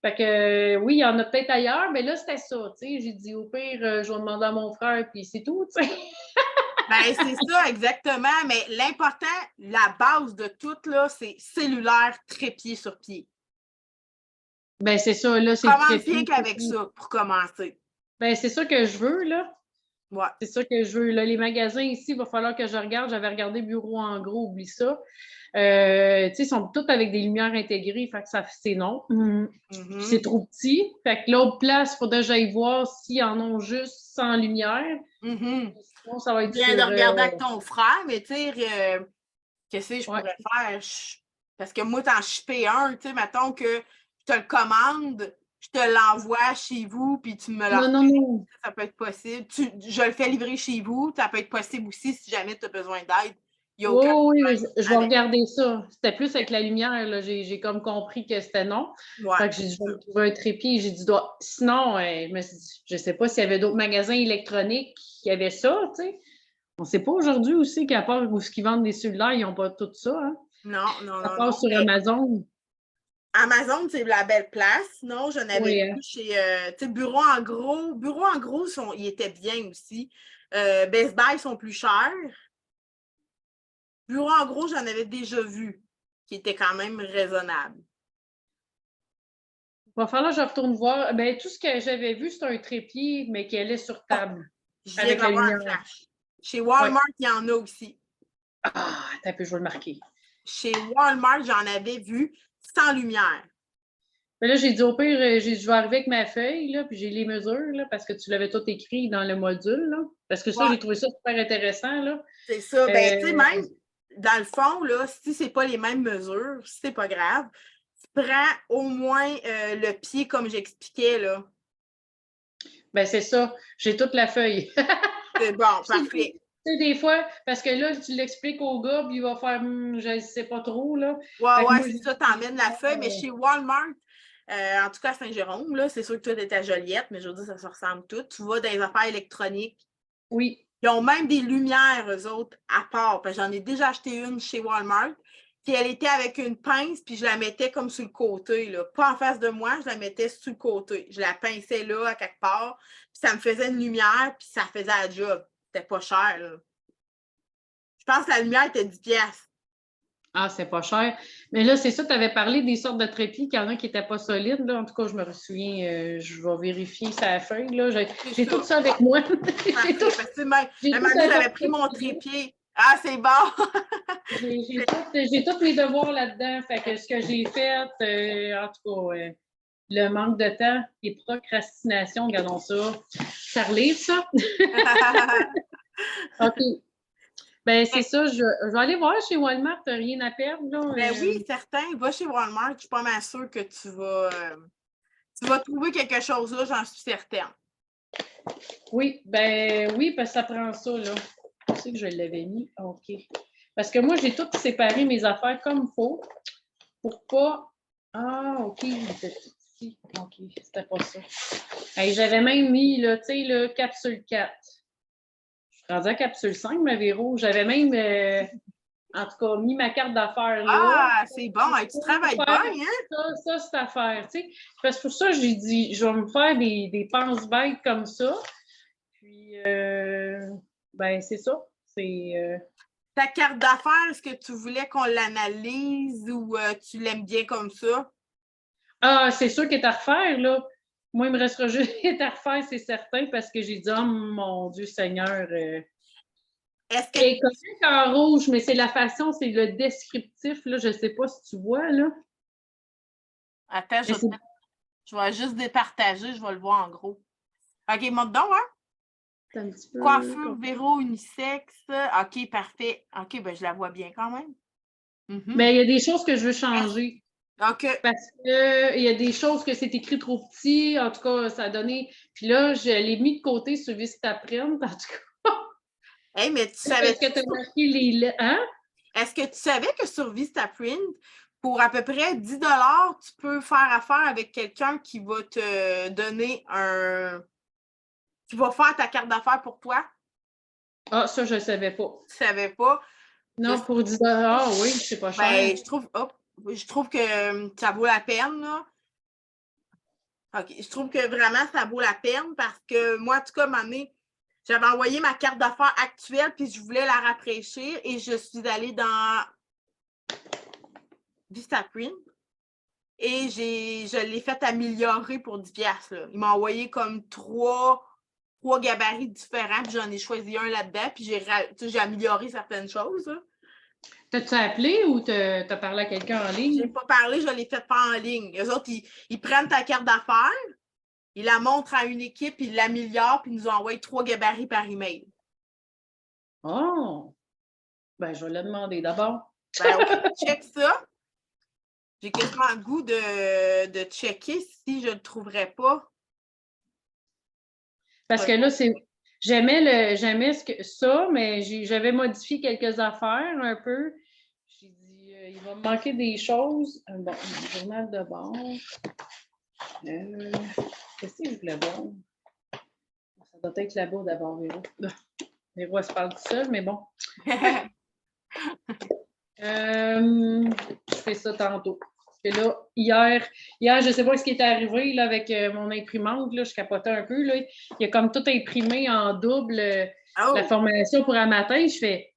Fait que oui, il y en a peut-être ailleurs, mais là, c'était ça. Tu sais, j'ai dit, au pire, je vais demander à mon frère, puis c'est tout, tu sais. Ben, c'est ça, exactement. Mais l'important, la base de tout, là, c'est cellulaire, trépied sur pied. Ben, c'est ça, là, c'est le Commence trépied. bien qu'avec ça, pour commencer. Ben, c'est ça que je veux, là. Ouais. C'est ça que je veux. Là, les magasins ici, il va falloir que je regarde. J'avais regardé Bureau en gros, oublie ça. Tu sais, ils sont tous avec des lumières intégrées, fait que ça, c'est non. C'est trop petit. Fait que l'autre place, il faudrait que j'aille voir s'ils en ont juste sans lumière. Sinon, ça va être Viens sur. de regarder avec ton frère, mais tu sais, qu'est-ce que je Ouais. pourrais faire? Parce que moi, t'en chipper un, tu sais, mettons que je te le commande, je te l'envoie chez vous, puis tu me le Non, non, non. ça peut être possible. Je le fais livrer chez vous, ça peut être possible aussi si jamais tu as besoin d'aide. Il n'y a aucun Oui, oui, problème je vais avec. regarder ça. C'était plus avec la lumière, là. J'ai comme compris que c'était non. Ouais. Fait que j'ai dit, je vais me trouver un trépied. J'ai dit, sinon, je me suis dit, je sais pas s'il y avait d'autres magasins électroniques qui avaient ça, tu sais. On ne sait pas aujourd'hui aussi qu'à part où ils vendent des cellulaires, ils n'ont pas tout ça, hein. Non, non, Ça non, passe non. sur Mais Amazon. Amazon, c'est la belle place. Sinon, j'en avais Oui, vu chez tu sais, Bureau en gros. Bureau en gros, ils étaient bien aussi. Best Buy sont plus chers. Bureau en gros, j'en avais déjà vu, qui était quand même raisonnable. il va falloir que je retourne voir. Ben, tout ce que j'avais vu, c'est un trépied, mais qui allait sur Oh, table je viens avec la d'avoir un lumière. flash. Chez Ouais. Walmart, il y en a aussi. Ah, attends un peu, je vais le marquer. Chez Walmart, j'en avais vu sans lumière. Mais là, j'ai dit au pire, je vais arriver avec ma feuille, là, puis j'ai les mesures, là, parce que tu l'avais tout écrit dans le module, là. Parce que ça, Ouais, j'ai trouvé ça super intéressant, là. c'est ça. Ben, tu sais, même dans le fond, là, si c'est pas les mêmes mesures, si c'est pas grave, tu prends au moins le pied comme j'expliquais, là. Ben, c'est ça. J'ai toute la feuille. C'est bon, parfait. Tu sais, des fois, parce que là, tu l'expliques au gars, puis il va faire, je ne sais pas trop, là. Ouais, Fait que ouais, moi, c'est ça, t'emmènes la feuille, mais chez Walmart, en tout cas à Saint-Jérôme, là, c'est sûr que toi, t'es à Joliette, mais je veux dire, ça se ressemble tout. Tu vas dans les affaires électroniques. oui. Ils ont même des lumières, eux autres, à part. Parce que j'en ai déjà acheté une chez Walmart. Puis elle était avec une pince, puis je la mettais comme sur le côté, là. Pas en face de moi, je la mettais sur le côté. Je la pinçais là, à quelque part. Puis ça me faisait une lumière, puis ça faisait la job. C'était pas cher, là. Je pense que la lumière était 10 piastres. Ah, c'est pas cher. Mais là, c'est ça, tu avais parlé des sortes de trépieds, qu'il y en a qui n'étaient pas solides, là. En tout cas, je me souviens, je vais vérifier sa feuille, là. J'ai tout ça avec moi. Parfait. Parce que même, j'avais pris mon trépied. Ah, c'est bon! J'ai tous mes devoirs là-dedans. Fait que ce que j'ai fait, en tout cas, le manque de temps et procrastination, regardons ça. Ça relève, ça? OK. Ben, c'est ça. Je vais aller voir chez Walmart. T'as rien à perdre, là. Ben oui, certain. Va chez Walmart. Je suis pas mal sûre que tu vas trouver quelque chose là, j'en suis certaine. Oui, ben oui, parce que ça prend ça, là. Où c'est que je l'avais mis? OK. Parce que moi, j'ai tout séparé mes affaires comme il faut pour pas... Ah, OK, il était tout ici. OK, c'était pas ça. Hey, j'avais même mis, là, tu sais, le capsule 4. Je suis rendue à capsule 5, ma Véro. J'avais même, en tout cas, mis ma carte d'affaires là. Ah, c'est bon. Hey, tu travailles bien, hein? Ça, cette affaire, tu sais. Parce que pour ça, j'ai dit, je vais me faire des pense-bêtes comme ça. Puis, ben, c'est ça. C'est... Ta carte d'affaires, est-ce que tu voulais qu'on l'analyse ou tu l'aimes bien comme ça? Ah, c'est sûr qu'elle est à refaire, là. Moi, il me restera juste à refaire, c'est certain, parce que j'ai dit, oh mon Dieu Seigneur. Est-ce que Elle est correcte en rouge, mais c'est la façon, c'est le descriptif, là. Je ne sais pas si tu vois, là. Attends, je vais juste départager, je vais le voir en gros. OK, monte donc, hein? C'est un petit peu... Coiffure, Véro, unisexe. OK, parfait. OK, ben je la vois bien quand même. Mais il y a des choses que je veux changer. OK. Parce qu'il y a des choses que c'est écrit trop petit. En tout cas, ça a donné. Puis là, je l'ai mis de côté sur Vistaprint, en tout cas. Hey, mais tu savais. Est-ce que tu as marqué les. Hein? Est-ce que tu savais que sur Vistaprint, pour à peu près 10 tu peux faire affaire avec quelqu'un qui va te donner qui va faire ta carte d'affaires pour toi? Ah, ça, je ne savais pas. Tu savais pas? Non, pour 10 oui, c'est pas cher. Ben, je trouve que ça vaut la peine, là. OK. Je trouve que vraiment, ça vaut la peine parce que moi, en tout cas, à un moment donné, j'avais envoyé ma carte d'affaires actuelle puis je voulais la rafraîchir et je suis allée dans Vistaprint et je l'ai fait améliorer pour 10$. Là. Il m'a envoyé comme trois gabarits différents puis j'en ai choisi un là-dedans puis j'ai amélioré certaines choses. Là. T'as-tu appelé ou t'as parlé à quelqu'un en Je ligne? n'ai pas parlé, je l'ai fait pas en ligne. Eux autres, ils prennent ta carte d'affaires, ils la montrent à une équipe, ils l'améliorent puis ils nous envoient 3 gabarits par email. Oh! Ben, je vais le demander d'abord. Ben, OK, check ça. J'ai quasiment le goût de checker si je ne le trouverais pas. Parce que là, c'est. J'aimais ça, mais j'avais modifié quelques affaires un peu. J'ai dit, il va me manquer des choses. Bon, le journal de bord. Qu'est-ce que je voulais voir? Ça doit être là-bas d'abord, Véro. Véro, elle se parle tout seul, mais bon. Je fais ça tantôt. Et là, hier, je ne sais pas ce qui est arrivé là, avec mon imprimante, là, je capotais un peu. Là. Il a comme tout imprimé en double la formation pour un matin. Je fais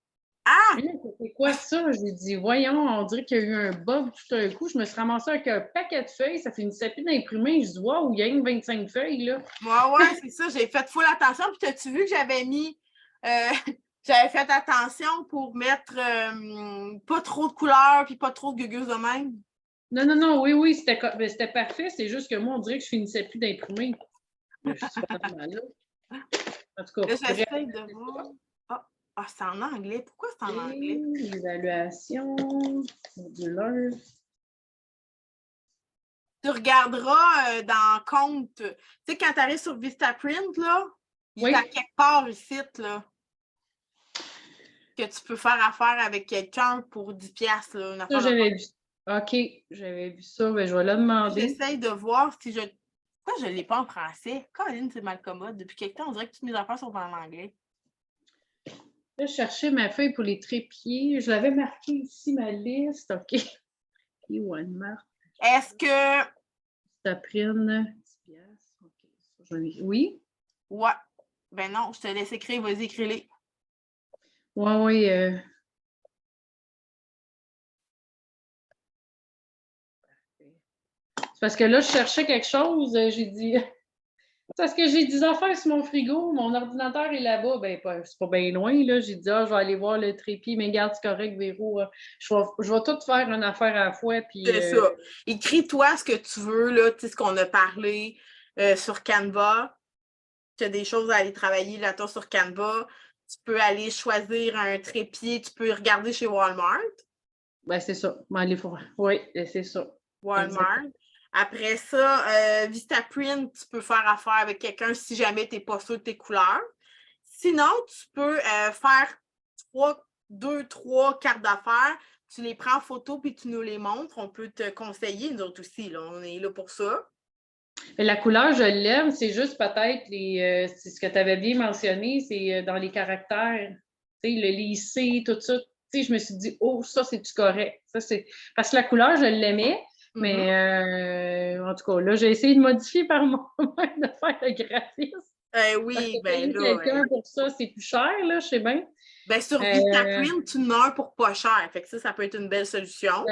Ah! C'est quoi ça? J'ai dit, voyons, on dirait qu'il y a eu un bug tout d'un coup. Je me suis ramassée avec un paquet de feuilles, ça finissait plus d'imprimer. Je dis, waouh, il y a une 25 feuilles, là. Ouais, c'est ça. J'ai fait full attention. Puis, t'as-tu vu que j'avais mis. J'avais fait attention pour mettre pas trop de couleurs puis pas trop de gugus de même. Non, oui, c'était parfait. C'est juste que moi, on dirait que je finissais plus d'imprimer. Je suis pas mal là. En tout cas, j'essaie de voir. Ah, c'est en anglais. Pourquoi c'est en anglais? L'évaluation moduleuse. Tu regarderas dans compte. Tu sais, quand tu arrives sur Vistaprint, là, il est à quelque part ici, là. Que tu peux faire affaire avec quelqu'un pour 10$. Là, ça, j'avais vu. OK, j'avais vu ça. Ben, je vais le demander. J'essaie de voir si je. Pourquoi je ne l'ai pas en français? Caroline, c'est mal commode. Depuis quelque temps, on dirait que toutes mes affaires sont en anglais. Là, je cherchais ma feuille pour les trépieds. Je l'avais marqué ici, ma liste. OK. Et Walmart. Est-ce que. Ça prenne 10$. OK. Oui? Ouais. Ben non, je te laisse écrire. Vas-y, écris-les. Oui. C'est parce que là, je cherchais quelque chose. J'ai dit. Parce que j'ai des affaires sur mon frigo, mon ordinateur est là-bas, ben c'est pas bien loin, là. J'ai dit, je vais aller voir le trépied, mais garde, c'est correct, Véro. Je vais tout faire une affaire à la fois. Puis, c'est ça. Écris-toi ce que tu veux, là, tu sais, ce qu'on a parlé sur Canva. Tu as des choses à aller travailler là-dedans sur Canva. Tu peux aller choisir un trépied, tu peux regarder chez Walmart. Ben, c'est ça. Oui, c'est ça. Walmart. Exactement. Après ça, Vistaprint, tu peux faire affaire avec quelqu'un si jamais tu n'es pas sûr de tes couleurs. Sinon, tu peux faire deux, trois cartes d'affaires. Tu les prends en photo puis tu nous les montres. On peut te conseiller, nous autres aussi. Là, on est là pour ça. La couleur, je l'aime, c'est juste peut-être c'est ce que tu avais bien mentionné, c'est dans les caractères, tu sais, le lycée, tout ça. Tu sais, je me suis dit, oh, ça, c'est-tu correct? Ça, c'est... Parce que la couleur, je l'aimais, mais en tout cas, là, j'ai essayé de modifier par moi-même de faire le graphisme. Parce Oui, que ben payer là. quelqu'un pour ça, c'est plus cher, là, je sais bien. Ben sur Vistaprint, tu en as un pour pas cher. Fait que ça peut être une belle solution.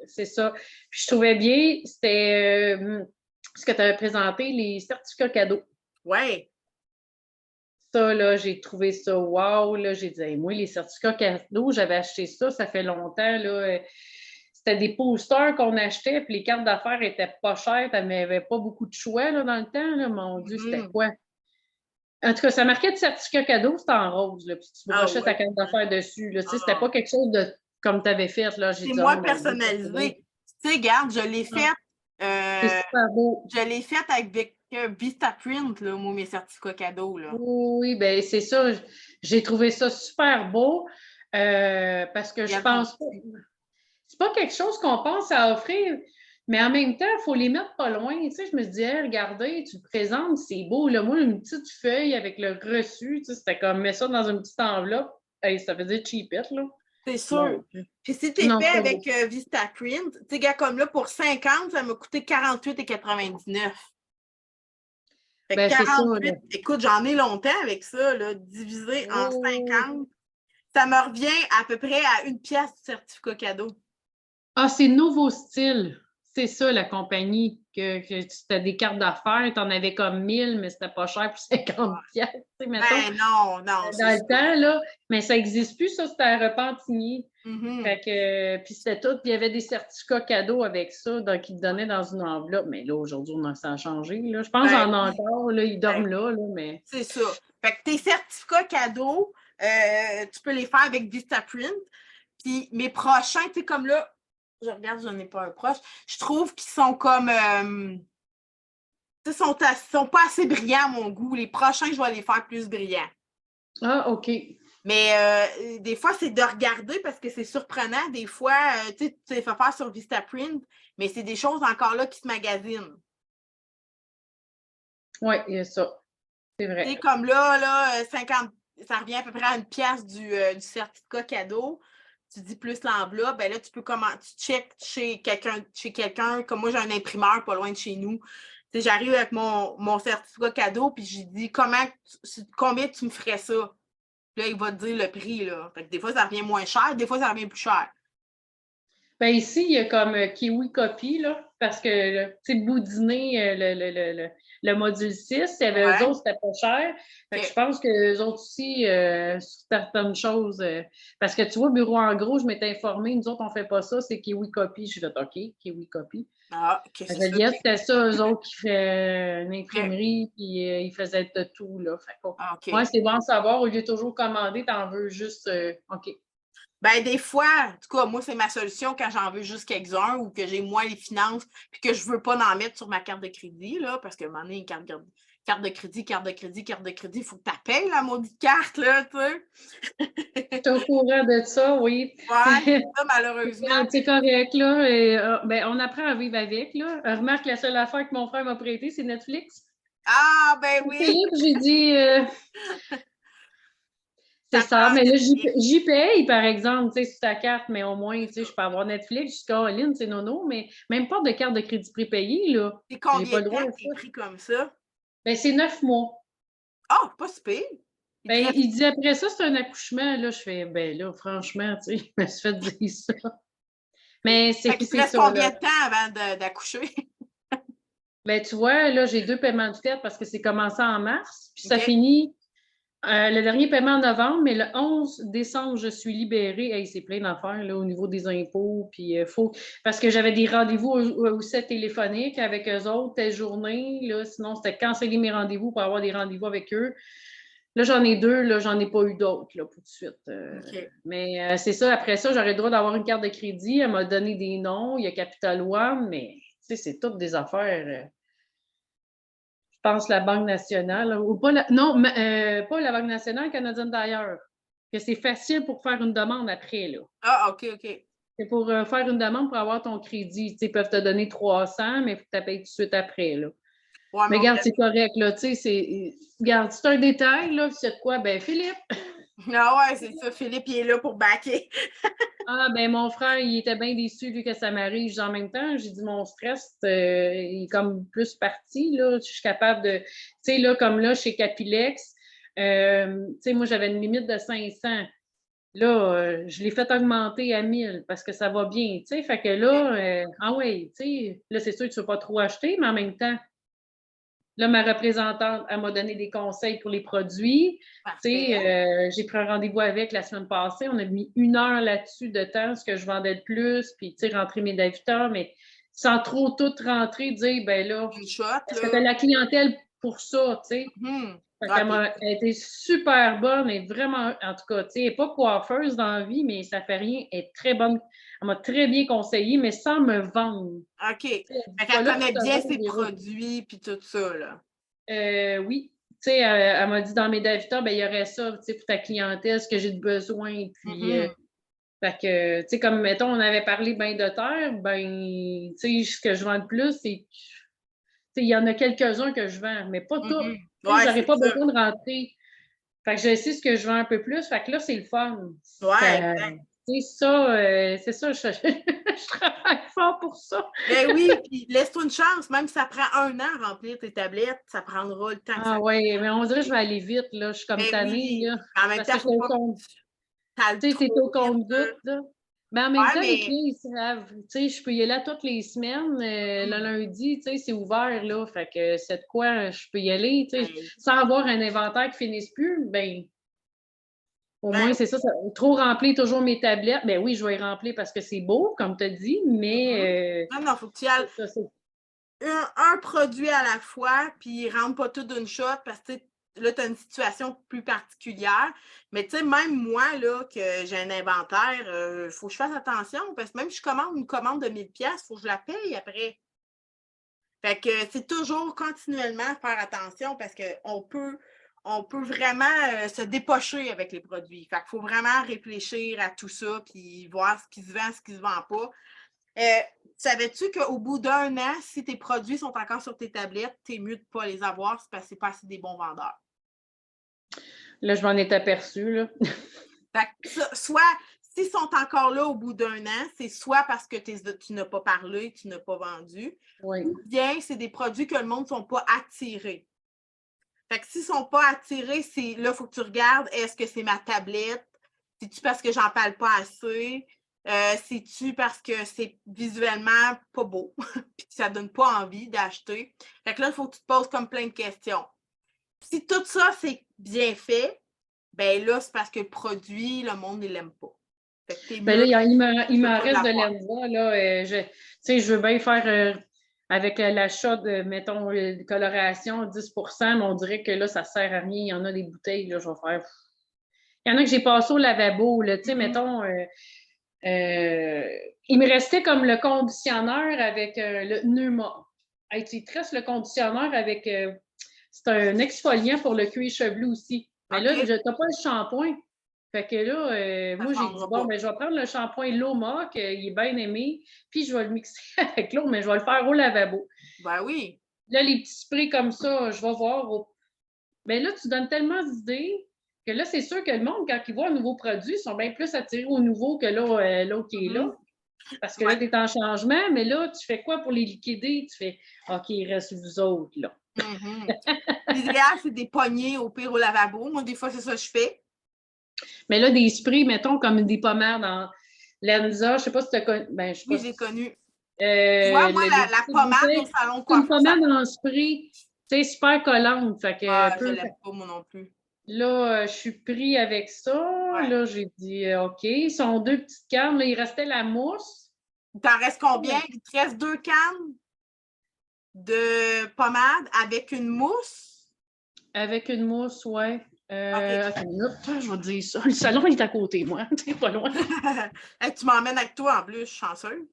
C'est ça. Puis je trouvais bien, c'était ce que tu avais présenté, les certificats cadeaux. Ouais. Ça, là, j'ai trouvé ça wow, là. J'ai dit, hey, moi, les certificats cadeaux, j'avais acheté ça, ça fait longtemps, là. C'était des posters qu'on achetait, puis les cartes d'affaires étaient pas chères, tu n'avais pas beaucoup de choix, là, dans le temps, là. Mon Dieu, c'était quoi? En tout cas, ça marquait de certificat cadeau, c'était en rose, là, puis tu brochais ta carte d'affaires dessus, là. Tu sais, c'était pas quelque chose de comme tu avais fait, là. J'ai C'est dit, moi oh mon Dieu, personnalisé. Tu sais, regarde, je l'ai faite. c'est super beau. Je l'ai faite avec Vistaprint, là, moi, mes certificats cadeaux. Là. Oui, ben c'est ça. J'ai trouvé ça super beau parce que je pense pas. C'est pas quelque chose qu'on pense à offrir, mais en même temps, il faut les mettre pas loin. Tu sais, je me dis, hey, regardez, tu le présentes, c'est beau. Là. Moi, une petite feuille avec le reçu, tu sais, c'était comme mettre ça dans une petite enveloppe. Hey, ça faisait cheapette, là. C'est sûr. Bon. Puis si tu es Non, fait pas avec beau. Vistaprint, tu sais, gars, comme là, pour 50, ça m'a coûté 48,99. Fait que Ben, c'est ça, 48, là. écoute, j'en ai longtemps avec ça, là, divisé en Oh. 50. Ça me revient à peu près à une pièce du certificat cadeau. Ah, c'est Nouveau Style. C'est ça, la compagnie. Que tu as des cartes d'affaires, tu en avais comme 1000, mais c'était pas cher pour 50 pièces, mettons. Ben non, non, c'est Dans le ça. temps, là. Mais ça n'existe plus, ça, c'était à Repentigny. Mhm. Fait que, puis c'était tout. Puis il y avait des certificats cadeaux avec ça, donc ils te donnaient dans une enveloppe. Mais là, aujourd'hui, ça a changé. Là. Je pense Ben qu'il y en a oui, encore, là, ils ben dorment là, mais. c'est ça. Fait que tes certificats cadeaux, tu peux les faire avec Vistaprint. Puis mes prochains, tu sais, comme là, je regarde, j'en ai pas un proche, je trouve qu'ils sont comme. Tu sais, sont pas assez brillants à mon goût. Les prochains, je vais les faire plus brillants. Ah, OK. Mais des fois, c'est de regarder parce que c'est surprenant. Des fois, tu sais, tu les fais faire sur Vistaprint, mais c'est des choses encore là qui se magasinent. Oui, il y a ça. C'est Tu sais, vrai. comme là, 50, ça revient à peu près à une pièce du certificat cadeau. Tu dis plus l'enveloppe, ben là, tu peux tu checkes chez quelqu'un, comme moi, j'ai un imprimeur pas loin de chez nous. Tu sais, j'arrive avec mon certificat cadeau, puis j'ai dit combien tu me ferais ça? Là, il va te dire le prix, là. Fait que des fois, ça revient moins cher, des fois, ça revient plus cher. Ben ici, il y a comme Kiwi Copy, là, parce que, tu sais, Boudiner, le module 6, il y avait eux Ouais. autres, c'était pas cher. Fait que je pense qu'eux autres aussi, sur certaines choses, parce que tu vois, Bureau en gros, je m'étais informée, nous autres, on fait pas ça, c'est Kiwi Copy. Je suis fait, OK, Kiwi Copy. Ah, OK, À c'est ça. Joliette, c'était ça, eux autres qui faisaient une OK. imprimerie, puis ils faisaient de tout, là. Fait que, Ah, ouais, OK. c'est bon à savoir, au lieu de toujours commander, t'en veux juste, OK. Ben, des fois, en tout cas, moi, c'est ma solution quand j'en veux juste quelques-uns ou que j'ai moins les finances puis que je ne veux pas en mettre sur ma carte de crédit, là, parce qu'à un moment donné, une carte de crédit, il faut que tu payes la maudite carte, là, tu sais. Tu es au courant de ça, oui. Ouais, ça, malheureusement. C'est correct, là. Et, ben, on apprend à vivre avec, là. Remarque, la seule affaire que mon frère m'a prêtée, c'est Netflix. Ah, ben oui! Philippe, j'ai dit, c'est Ça ça. prend Mais là, Netflix. j'y paye, par exemple, tu sais, sur ta carte, mais au moins, tu sais, je peux avoir Netflix jusqu'à Caroline, c'est nono, mais même pas de carte de crédit prépayée, là. C'est J'ai combien pas de le droit temps à que t'es ça. pris comme ça? Ben, c'est 9 mois. Ah, pas si pire. Il te Ben, reste, il dit après ça, c'est un accouchement. Là, je fais, ben là, franchement, tu sais, je me suis fait dire ça. Mais fait qu'il te c'est reste ça, combien là. de temps avant d'accoucher? Ben, tu vois, là, j'ai 2 paiements de fête parce que c'est commencé en mars, puis ça OK. finit le dernier paiement en novembre, mais le 11 décembre, je suis libérée. Hey, c'est plein d'affaires là, au niveau des impôts. Puis, faut... Parce que j'avais des rendez-vous aussi téléphoniques avec eux autres, telle journée. Là, sinon, c'était canceller mes rendez-vous pour avoir des rendez-vous avec eux. Là, j'en ai 2, là, j'en ai pas eu d'autres là, pour tout de suite. OK. Mais c'est ça, après ça, j'aurais le droit d'avoir une carte de crédit. Elle m'a donné des noms. Il y a Capital One, mais c'est toutes des affaires. Je pense la Banque nationale, ou pas la, non, pas la Banque nationale canadienne d'ailleurs. que c'est facile pour faire une demande après, là. Ah, OK. C'est pour faire une demande pour avoir ton crédit. Tu sais, ils peuvent te donner 300, mais il faut que tu payes tout de suite après, là. Ouais, Mais mais regarde, c'est correct, là, tu sais, regarde, c'est un détail, là, c'est de quoi? Ben, Philippe, ah ouais, c'est ça. Philippe, il est là pour backer. ah, ben, mon frère, il était bien déçu, lui, que ça m'arrive. Je dis, en même temps, j'ai dit, mon stress, il est comme plus parti, là. Je suis capable de, tu sais, là, comme là, chez Capilex, tu sais, moi, j'avais une limite de 500. Là, je l'ai fait augmenter à 1000 parce que ça va bien, tu sais. Fait que là, ah ouais, tu sais, là, c'est sûr que tu ne veux pas trop acheter, mais en même temps, là, ma représentante, elle m'a donné des conseils pour les produits. Tu sais, Parfait. j'ai pris un rendez-vous avec la semaine passée. On a mis 1 heure là-dessus de temps, ce que je vendais le plus, puis, tu sais, rentrer mes débiteurs, mais sans trop tout rentrer, dire, ben là, Une shot, est-ce que tu as là. la clientèle pour ça, tu sais? Mhm. Fait Ah, qu'elle elle a été super bonne et vraiment, en tout cas, tu sais, elle n'est pas coiffeuse dans la vie, mais ça fait rien. Elle est très bonne. Elle m'a très bien conseillé, mais sans me vendre. OK. Tu sais, Fait pas qu'elle là pour connaît te bien vendre ses des robes. produits puis tout ça, là. Oui. Tu sais, elle m'a dit dans mes Davita, ben, il y aurait ça, tu sais, pour ta clientèle, ce que j'ai de besoin. Puis, Mhm. fait que, tu sais, comme, mettons, on avait parlé ben de terre, ben, tu sais, ce que je vends le plus, c'est, tu sais, il y en a quelques-uns que je vends, mais pas tous. Mhm. Tu sais, Ouais, j'aurais c'est pas ça. besoin de rentrer. Fait que je sais ce que je vends un peu plus. Fait que là, c'est le fun. Ouais, Ça, exact. tu sais, ça, c'est ça, je travaille fort pour ça. Ben oui, puis laisse-toi une chance, même si ça prend 1 an à remplir tes tablettes, ça prendra le temps que ça Ah ouais, mais on dirait que je prend. vais aller vite, là. Je suis comme Ben tannée, oui. là. En même Parce temps, que il faut pas que tu ailles tu sais, t'es trop au vite, là. compte-gouttes, là. Mais en même Ouais, temps, les mais clients, ils savent. Tu sais, je peux y aller là toutes les semaines. Le lundi, tu sais, c'est ouvert, là. Fait que c'est de quoi je peux y aller, tu sais. ben, Sans avoir un inventaire qui finisse plus, ben, au ben moins, c'est ça, trop remplir toujours mes tablettes. Ben oui, je vais y remplir parce que c'est beau, comme tu as dit, mhm. mais Non, non, faut que tu y ailles c'est ça, c'est un produit à la fois, puis rentre pas tout d'une shot parce que là, tu as une situation plus particulière. Mais tu sais, même moi, là, que j'ai un inventaire, il faut que je fasse attention parce que même si je commande une commande de 1000$, il faut que je la paye après. Fait que c'est toujours continuellement faire attention parce qu'on peut vraiment se dépocher avec les produits. Fait qu'il faut vraiment réfléchir à tout ça puis voir ce qui se vend, ce qui se vend pas. Savais-tu qu'au bout d'1 an, si tes produits sont encore sur tes tablettes, t'es mieux de ne pas les avoir, c'est parce que c'est pas assez des bons vendeurs. là, je m'en étais aperçue, là. Fait que soit, s'ils sont encore là au bout d'1 an, c'est soit parce que tu n'as pas parlé, tu n'as pas vendu, Oui. ou bien c'est des produits que le monde ne sont pas attirés. Fait que s'ils ne sont pas attirés, là, il faut que tu regardes, est-ce que c'est ma tablette? C'est-tu parce que j'en parle pas assez? C'est-tu parce que c'est visuellement pas beau? Puis que ça donne pas envie d'acheter? Fait que là, il faut que tu te poses comme plein de questions. Si tout ça, c'est bien fait, ben là, c'est parce que le produit, le monde ne l'aime pas. Fait que t'es Ben mieux là, il de m'en pas reste de l'avoir. l'Enza, là. Tu sais, je veux bien faire avec l'achat de, mettons, de coloration 10 mais on dirait que là, ça sert à rien. Il y en a des bouteilles, là, je vais faire. Il y en a que j'ai passé au lavabo, là. Tu sais, mettons, il me restait comme le conditionneur avec le Neuma. Hey, tu te restes le conditionneur avec. C'est un exfoliant pour le cuir chevelu aussi. Mais là, OK, tu n'as pas le shampoing. Fait que là, ça moi, ne j'ai dit, vendra bon, pas. ben, je vais prendre le shampoing Loma, qu'il est bien aimé, puis je vais le mixer avec l'eau, mais je vais le faire au lavabo. Ben oui. Là, les petits sprays comme ça, je vais voir. Mais là, tu donnes tellement d'idées que là, c'est sûr que le monde, quand il voit un nouveau produit, ils sont bien plus attirés au nouveau que là, l'autre qui est là. Parce que là, Ouais. tu es en changement, mais là, tu fais quoi pour les liquider? Tu fais, OK, il reste vous autres, là. L'idéal, c'est des poignées au pire au lavabo. Moi, des fois, c'est ça que je fais. Mais là, des sprays, mettons, comme des pommades en Lenza, je sais pas si tu as connu. Ben, je sais Oui, pas j'ai si. connu. Tu vois, moi, Les la petites pommade au bouteilles, salon de c'est une coiffeur, ça. pommade en spray, tu sais, super collante. Fait que Je l'aime pas, moi non plus. là, je suis pris avec ça. Ouais. Là, j'ai dit OK. Ils sont deux petites cannes. Là, il restait la mousse. Il t'en reste combien? Il te reste 2 cannes de pommade avec une mousse? Avec une mousse, ouais. OK. Attends une minute, je vais te dire ça. Le salon est à côté, moi. C'est pas loin. Hey, tu m'emmènes avec toi en plus, je suis chanceuse.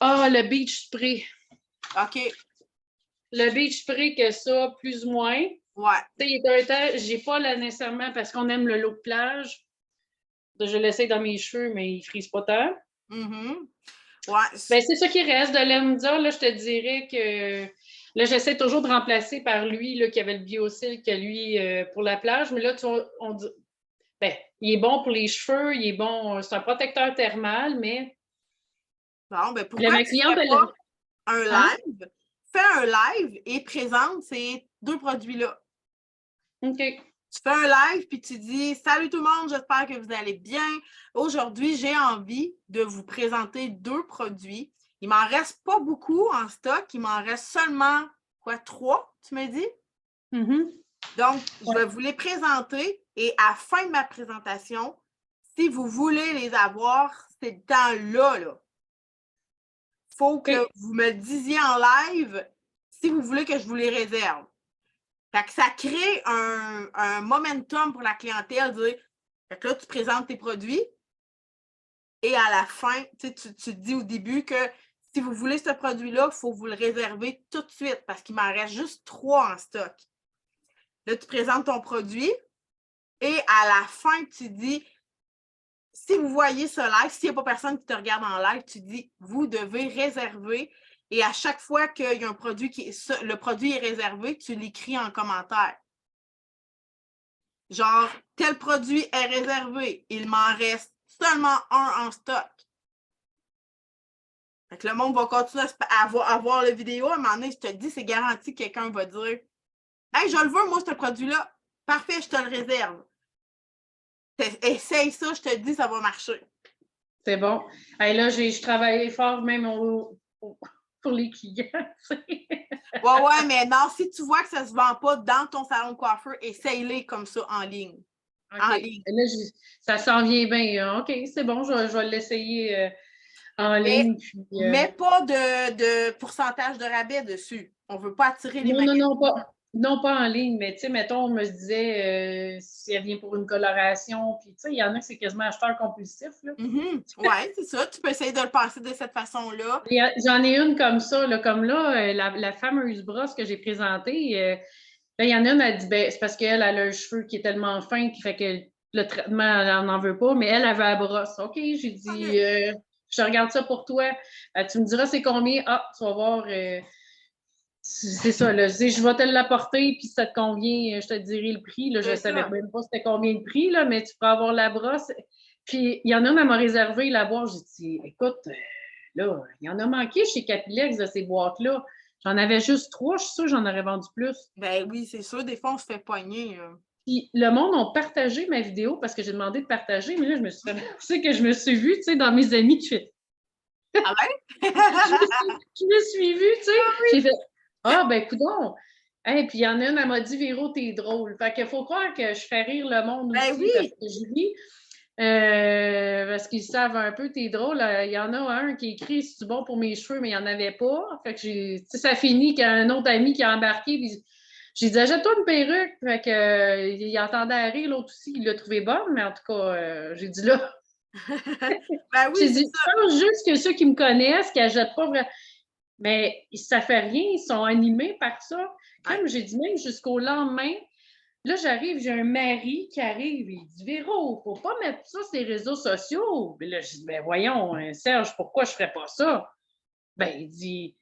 Ah, le beach spray. OK. Le beach spray que ça, plus ou moins. Ouais. Tu sais, il est un temps, j'ai pas nécessairement, parce qu'on aime le look plage, je l'essaie dans mes cheveux, mais il frise pas tant. Ouais. Ben, c'est ça qui reste de l'Emza, là, je te dirais que là, j'essaie toujours de remplacer par lui, là, qui avait le Biosil, que lui, pour la plage, mais là, on dit, ben, il est bon pour les cheveux, il est bon, c'est un protecteur thermal, mais Bon, ben là, pourquoi ma tu ne cliente, ferais elle, pas un hein? live? Fais un live et présente ces 2 produits-là. OK. Tu fais un live puis tu dis « Salut tout le monde, j'espère que vous allez bien. Aujourd'hui, j'ai envie de vous présenter 2 produits. Il m'en reste pas beaucoup en stock. Il m'en reste seulement, quoi, 3, tu m'as dit? Donc, je vais vous les présenter et à la fin de ma présentation, si vous voulez les avoir, c'est le temps-là. Il faut que vous me disiez en live si vous voulez que je vous les réserve. Fait que ça crée un momentum pour la clientèle. Fait que là, tu présentes tes produits et à la fin, tu te dis au début que si vous voulez ce produit-là, il faut vous le réserver tout de suite parce qu'il m'en reste juste 3 en stock. Là, tu présentes ton produit et à la fin, tu dis, si vous voyez ce live, s'il n'y a pas personne qui te regarde en live, tu dis, vous devez réserver. Et à chaque fois qu'il y a un produit le produit est réservé, tu l'écris en commentaire. Genre, tel produit est réservé. Il m'en reste seulement un en stock. Fait que le monde va continuer à voir la vidéo. À un moment donné, je te dis, c'est garanti que quelqu'un va dire « Hey, je le veux, moi, ce produit-là. Parfait, je te le réserve. » Essaye ça, je te dis, ça va marcher. C'est bon. Hey, là, je travaillais fort même pour les clients. Ouais, mais non, si tu vois que ça ne se vend pas dans ton salon de coiffeur, essaye-les comme ça en ligne. Okay. En ligne. Là, ça s'en vient bien. OK, c'est bon, je vais l'essayer en ligne. Puis, mets pas de pourcentage de rabais dessus. On ne veut pas attirer les magasins. Non, pas en ligne, mais tu sais, mettons, on me disait si elle vient pour une coloration, puis tu sais, il y en a qui c'est quasiment acheteur compulsif. Oui, c'est ça. Tu peux essayer de le passer de cette façon-là. J'en ai une comme ça, là, comme là, la fameuse brosse que j'ai présentée. Là, il y en a une, elle dit, ben, c'est parce qu'elle a le cheveu qui est tellement fin qui fait que le traitement, elle n'en veut pas, mais elle avait la brosse. OK, j'ai dit, je regarde ça pour toi. Tu me diras c'est combien. Ah, tu vas voir. C'est ça, là. Je vais te l'apporter, puis si ça te convient, je te dirai le prix. Là, je ne savais même pas c'était combien le prix, là, mais tu peux avoir la brosse. Puis, il y en a une, elle m'a réservé la boîte. J'ai dit, écoute, là, il y en a manqué chez Capilex de ces boîtes-là. J'en avais juste 3, je suis sûre que j'en aurais vendu plus. Ben oui, c'est sûr, des fois, on se fait pogner. Puis le monde a partagé ma vidéo parce que j'ai demandé de partager, mais là, je me suis fait que je me suis vue, tu sais, dans mes amis qui fait. Ah ouais? je me suis vue, tu sais. Ah oui. J'ai fait ah, ben, coudonc. Hey, puis il y en a une, elle m'a dit Véro, t'es drôle. Fait qu'il faut croire que je fais rire le monde ben aussi oui. parce que je ris. Parce qu'ils savent un peu, t'es drôle. Il y en a un qui écrit c'est bon pour mes cheveux, mais il n'y en avait pas. Fait que ça finit qu'il y a un autre ami qui a embarqué. Puis j'ai dit achète-toi une perruque. Fait que il entendait rire, l'autre aussi, il l'a trouvé bonne, mais en tout cas, j'ai dit là. Ben oui, J'ai c'est dit, ça. je pense juste que ceux qui me connaissent, qui n'achètent pas vraiment. Mais ça fait rien, ils sont animés par ça. Comme j'ai dit, même jusqu'au lendemain, là, j'arrive, j'ai un mari qui arrive, il dit Véro, faut pas mettre ça sur les réseaux sociaux. Puis là, je dis ben voyons, Serge, pourquoi je ferais pas ça? Ben, il dit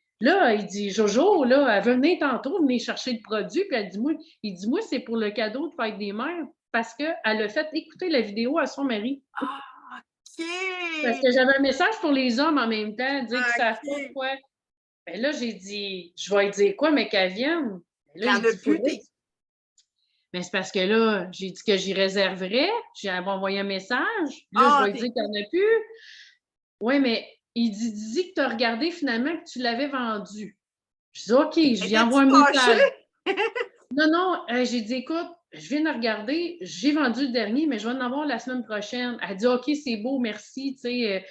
Jojo, là, elle venait tantôt venir chercher le produit, puis il dit moi, c'est pour le cadeau de fête des mères parce qu'elle a fait écouter la vidéo à son mari. Ah, OK! Parce que j'avais un message pour les hommes en même temps, dire qu'ils savent pas OK. quoi. Ben là, j'ai dit, je vais lui dire quoi, mais qu'elle vienne. Il n'y en a plus. Mais c'est parce que là, j'ai dit que j'y réserverais. J'ai envoyé un message. Là, je vais lui dire qu'il n'y en a plus. Oui, mais il dit que tu as regardé finalement que tu l'avais vendu. Je dis, OK, je lui envoie un message. Non, j'ai dit, écoute, je viens de regarder, j'ai vendu le dernier, mais je vais en avoir la semaine prochaine. Elle dit, OK, c'est beau, merci, tu sais.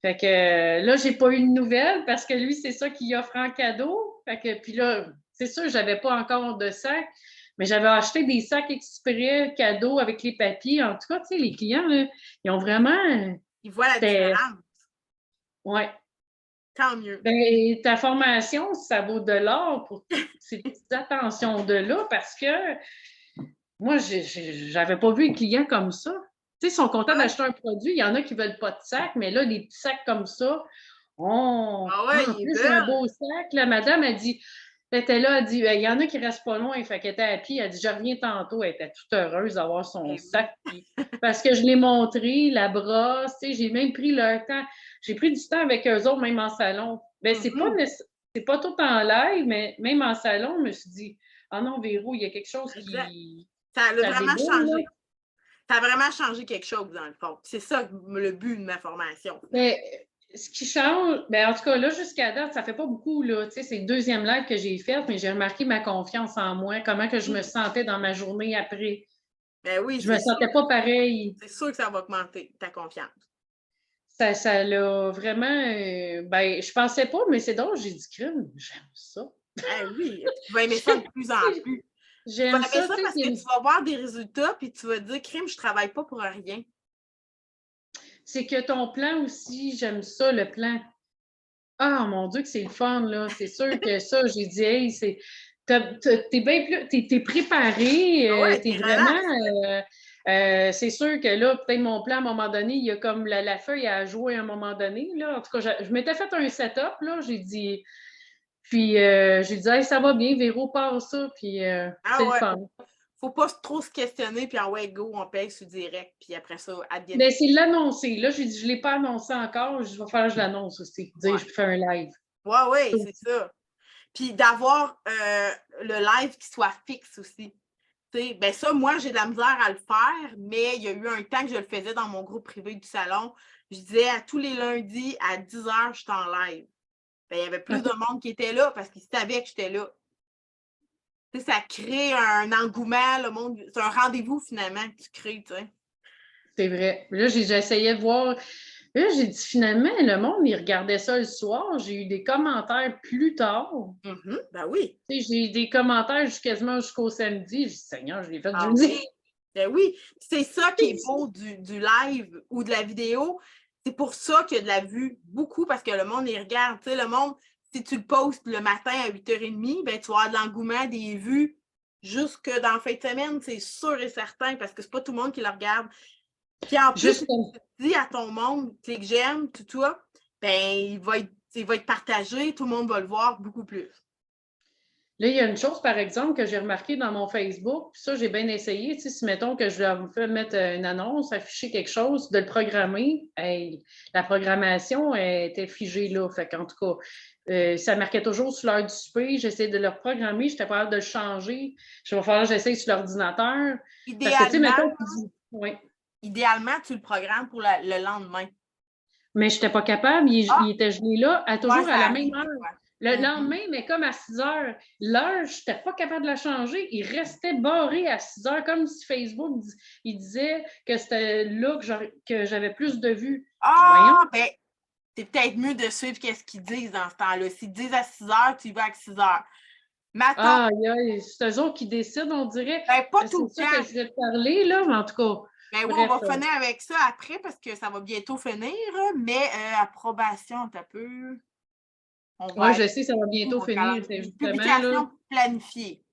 Fait que là, j'ai pas eu de nouvelles parce que lui, c'est ça qu'il offre en cadeau. Fait que, puis là, c'est sûr, j'avais pas encore de sac, mais j'avais acheté des sacs exprès cadeaux avec les papiers. En tout cas, tu sais, les clients, là, ils ont vraiment. Ils voient la différence. Oui. Tant mieux. Ben, ta formation, ça vaut de l'or pour toutes ces petites attentions de là parce que moi, j'avais pas vu un client comme ça. Tu sais, ils sont contents Ouais. d'acheter un produit. Il y en a qui veulent pas de sac, mais là, des petits sacs comme ça, oh, Ah ouais, en il est plus, j'ai un belle. beau sac. La madame a dit, elle était là, elle dit, il y en a qui restent pas loin. Fait qu'elle était à pied. Elle dit, je reviens tantôt. Elle était toute heureuse d'avoir son Eh oui. sac. Parce que je l'ai montré, la brosse, tu sais, j'ai même pris leur temps. J'ai pris du temps avec eux autres, même en salon. Ben, c'est pas tout en live, mais même en salon, je me suis dit, ah non, Véro, il y a quelque chose Exact. qui. Ça a Ça vraiment déboule, là. changé. Ça a vraiment changé quelque chose, dans le fond. C'est ça le but de ma formation. Mais ce qui change, ben, en tout cas, là, jusqu'à date, ça fait pas beaucoup, là. Tu sais, c'est le deuxième live que j'ai fait, mais j'ai remarqué ma confiance en moi, comment que je me sentais dans ma journée après. Ben oui, Je me c'est sûr. sentais pas pareil. C'est sûr que ça va augmenter ta confiance. Ça l'a vraiment. Ben, je pensais pas, mais c'est drôle, j'ai dit crime, j'aime ça. Eh oui, tu vas aimer ça de plus en plus. Tu vas J'aime aimer ça, ça tu parce que sais. tu vas voir des résultats puis tu vas te dire, crime, je travaille pas pour rien. C'est que ton plan aussi, j'aime ça, le plan. Ah, mon Dieu, que c'est le fun, là. C'est sûr que ça, j'ai dit, hey, t'es bien plus, t'es préparé, Ah ouais, t'es t'es vraiment, relax. c'est sûr que là, peut-être mon plan, à un moment donné, il y a comme la feuille à jouer à un moment donné, là. En tout cas, je m'étais fait un setup, là, j'ai dit, puis j'ai dit, hey, ça va bien, Véro, passe ça, puis Ah c'est le ouais, fun. faut pas trop se questionner, puis en ouais, go, on paye sur direct, puis après ça, advienne. Mais c'est l'annoncer. Là, j'ai dit, je ne l'ai pas annoncé encore, je vais faire, je l'annonce aussi. Dire, Ouais, je fais un live. ouais, c'est ça. Puis d'avoir le live qui soit fixe aussi. T'sais, ben ça, moi, j'ai de la misère à le faire, mais il y a eu un temps que je le faisais dans mon groupe privé du salon. Je disais à tous les lundis à 10h, je suis en live. Ben, il y avait plus de monde qui était là parce qu'ils savaient que j'étais là. T'sais, ça crée un engouement, le monde. C'est un rendez-vous finalement que tu crées, tu sais. C'est vrai. Là, j'essayais de voir. Là, j'ai dit finalement, le monde, il regardait ça le soir. J'ai eu des commentaires plus tard. Ben oui. Tu sais, j'ai eu des commentaires quasiment jusqu'au samedi. J'ai dit, Seigneur, je l'ai fait Ah jeudi. oui. Ben oui. C'est ça qui est beau du live ou de la vidéo. C'est pour ça qu'il y a de la vue beaucoup parce que le monde, il regarde. Tu sais, le monde, si tu le postes le matin à 8h30, ben, tu vas avoir de l'engouement, des vues jusque dans la fin de semaine, c'est sûr et certain parce que c'est pas tout le monde qui le regarde. Puis en plus, Juste si tu dis à ton monde, clique j'aime, tout ça, ben, il va être partagé, tout le monde va le voir beaucoup plus. là, il y a une chose, par exemple, que j'ai remarqué dans mon Facebook, puis ça, j'ai bien essayé. Tu sais, si mettons que je leur fais mettre une annonce, afficher quelque chose, de le programmer, hey, la programmation était figée là. Fait qu'en tout cas, ça marquait toujours sur l'heure du souper. J'essayais de le programmer, j'étais pas capable de le changer. Je vais falloir que j'essaye sur l'ordinateur. Parce que, tu sais, mettons, oui. Idéalement, tu le programmes pour le lendemain. Mais je n'étais pas capable. Il était gelé là, Ouais, toujours ça à la même arrive des heure. fois. Le lendemain, mais comme à 6 heures, l'heure, je n'étais pas capable de la changer. Il restait barré à 6 heures, comme si Facebook il disait que c'était là que j'avais plus de vues. Voyons. Ben, c'est peut-être mieux de suivre ce qu'ils disent dans ce temps-là. S'ils disent à 6 heures, tu y vas à 6 heures. Mettons, C'est eux autres qui décident, on dirait. ben, pas C'est tout le ça que temps. je voulais te parler, là, mais en tout cas. Ben oui, on Bref. va finir avec ça après parce que ça va bientôt finir, mais approbation, un peu. Oui, je sais, ça va bientôt finir. C'est Une justement, là. publication planifiée.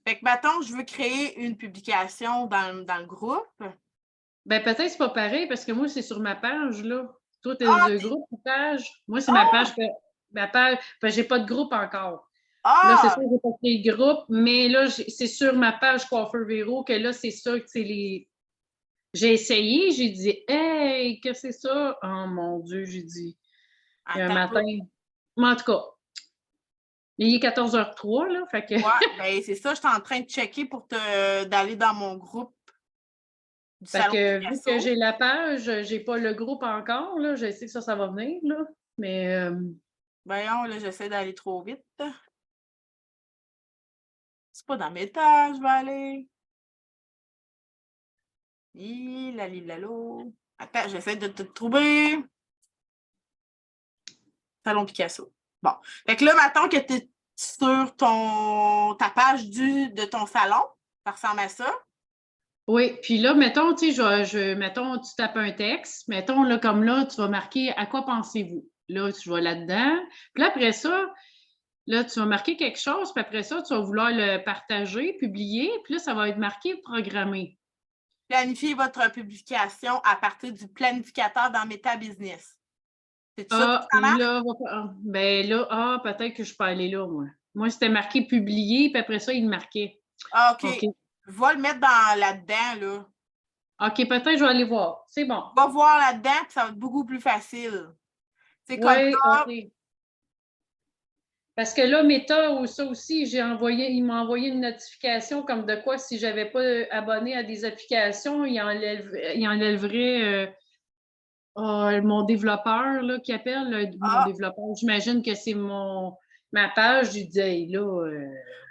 Fait que, mettons, je veux créer une publication dans le groupe. Ben, peut-être que c'est pas pareil parce que moi, c'est sur ma page, là. Toi, tu as Ah, le groupe ou page. Moi, c'est ma page ma page. Ben, j'ai pas de groupe encore. Là, c'est sûr que j'ai pas créé de groupe, mais là, c'est sur ma page Coiffeur Véro que là, c'est ça que c'est les. J'ai essayé, j'ai dit, hey, que c'est ça? Oh mon Dieu, j'ai dit. Il y a un matin. Mais en tout cas, il est 14h03, là. Fait que. Ouais, ben c'est ça, je suis en train de checker pour d'aller dans mon groupe du Fait salon que vu que Picasso. j'ai la page, j'ai pas le groupe encore, là. Je sais que ça va venir, là. Mais. Voyons, là, j'essaie d'aller trop vite. C'est pas dans mes tâches, je vais aller. Lalo. Attends, j'essaie de te trouver. Salon Picasso. Bon. Fait que là, mettons que tu es sur ta page de ton salon. Ça ressemble à ça. Oui, puis là, mettons, tu sais, mettons, tu tapes un texte, mettons, là, comme là, tu vas marquer « À quoi pensez-vous? » Là, tu vas là-dedans. Puis là, après ça, là, tu vas marquer quelque chose, puis après ça, tu vas vouloir le partager, publier, puis là, ça va être marqué programmer. Planifiez votre publication à partir du planificateur dans Meta Business. C'est ça que ça marche? Là, ben là, peut-être que je peux aller là, moi. Moi, c'était marqué publier, puis après ça, il marquait. Ah, OK. OK. Va le mettre là-dedans, là. OK, peut-être je vais aller voir. C'est bon. Va voir là-dedans, puis ça va être beaucoup plus facile. C'est comme Oui, ça. OK. Parce que là, Meta, ou ça aussi, il m'a envoyé une notification comme de quoi, si je n'avais pas abonné à des applications, il enlèverait mon développeur là, qui appelle, mon développeur. J'imagine que c'est ma page. Je lui dis, hey, là.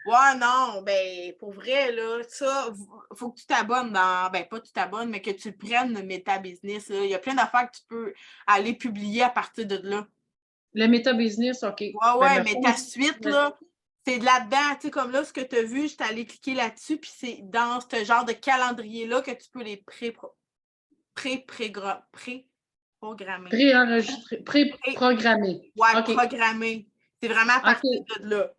Ouais, non, ben, pour vrai, là, ça, faut que tu t'abonnes ben, pas que tu t'abonnes, mais que tu prennes le Meta Business, là. Il y a plein d'affaires que tu peux aller publier à partir de là. Le Meta Business, OK. Ouais, mais ta suite, là, c'est de là-dedans, tu sais, comme là, ce que tu as vu, je t'ai allé cliquer là-dessus, puis c'est dans ce genre de calendrier-là que tu peux les pré-programmer. Préenregistré, pré-programmé. Ouais, OK. programmer. C'est vraiment à partir de là.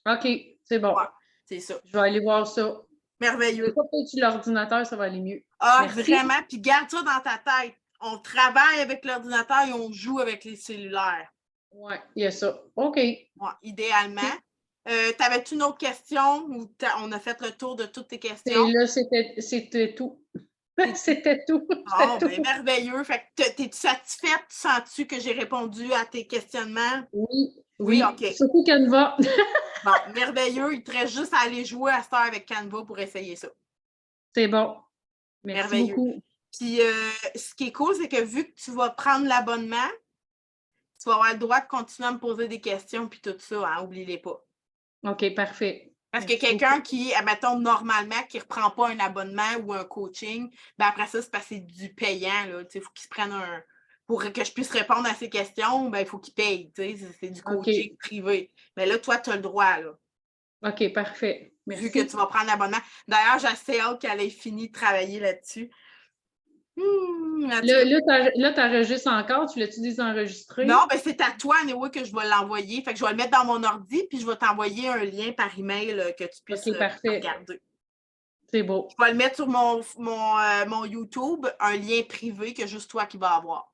OK, c'est bon. Ouais, c'est ça. Je vais aller voir ça. Merveilleux. Pas peut-être l'ordinateur, ça va aller mieux. Ah, merci. Vraiment, puis garde ça dans ta tête. On travaille avec l'ordinateur et on joue avec les cellulaires. Oui, il y a ça. OK. Ouais, idéalement. T'avais-tu une autre question ou on a fait le tour de toutes tes questions? Et là, c'était tout. C'était tout. Bon, ben, merveilleux. Fait que t'es-tu satisfaite? Sens-tu que j'ai répondu à tes questionnements? Oui, OK. Surtout Canva. Bon, merveilleux. Il te reste juste à aller jouer à ça avec Canva pour essayer ça. C'est bon. Merci beaucoup. Puis, ce qui est cool, c'est que vu que tu vas prendre l'abonnement, tu vas avoir le droit de continuer à me poser des questions puis tout ça, hein, oublie-les pas. OK, parfait. Parce que quelqu'un qui, admettons, normalement, qui ne reprend pas un abonnement ou un coaching, ben après ça, c'est parce que c'est du payant. Il faut qu'il se prenne pour que je puisse répondre à ces questions, ben, il faut qu'il paye. C'est du coaching privé. Mais là, toi, tu as le droit. Là. OK, parfait. Merci. Vu que tu vas prendre l'abonnement. D'ailleurs, j'ai assez hâte qu'elle ait fini de travailler là-dessus. Là, tu enregistres encore? Tu l'as-tu désenregistré? Non, ben c'est à toi, anyway, que je vais l'envoyer. Fait que je vais le mettre dans mon ordi, puis je vais t'envoyer un lien par email que tu puisses regarder. C'est beau. Je vais le mettre sur mon YouTube, un lien privé que juste toi qui vas avoir.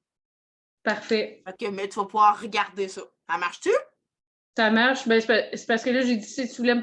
Parfait. OK, mais tu vas pouvoir regarder ça. Ça marche-tu? Ça marche. Ben, c'est parce que là, j'ai dit, si tu voulais me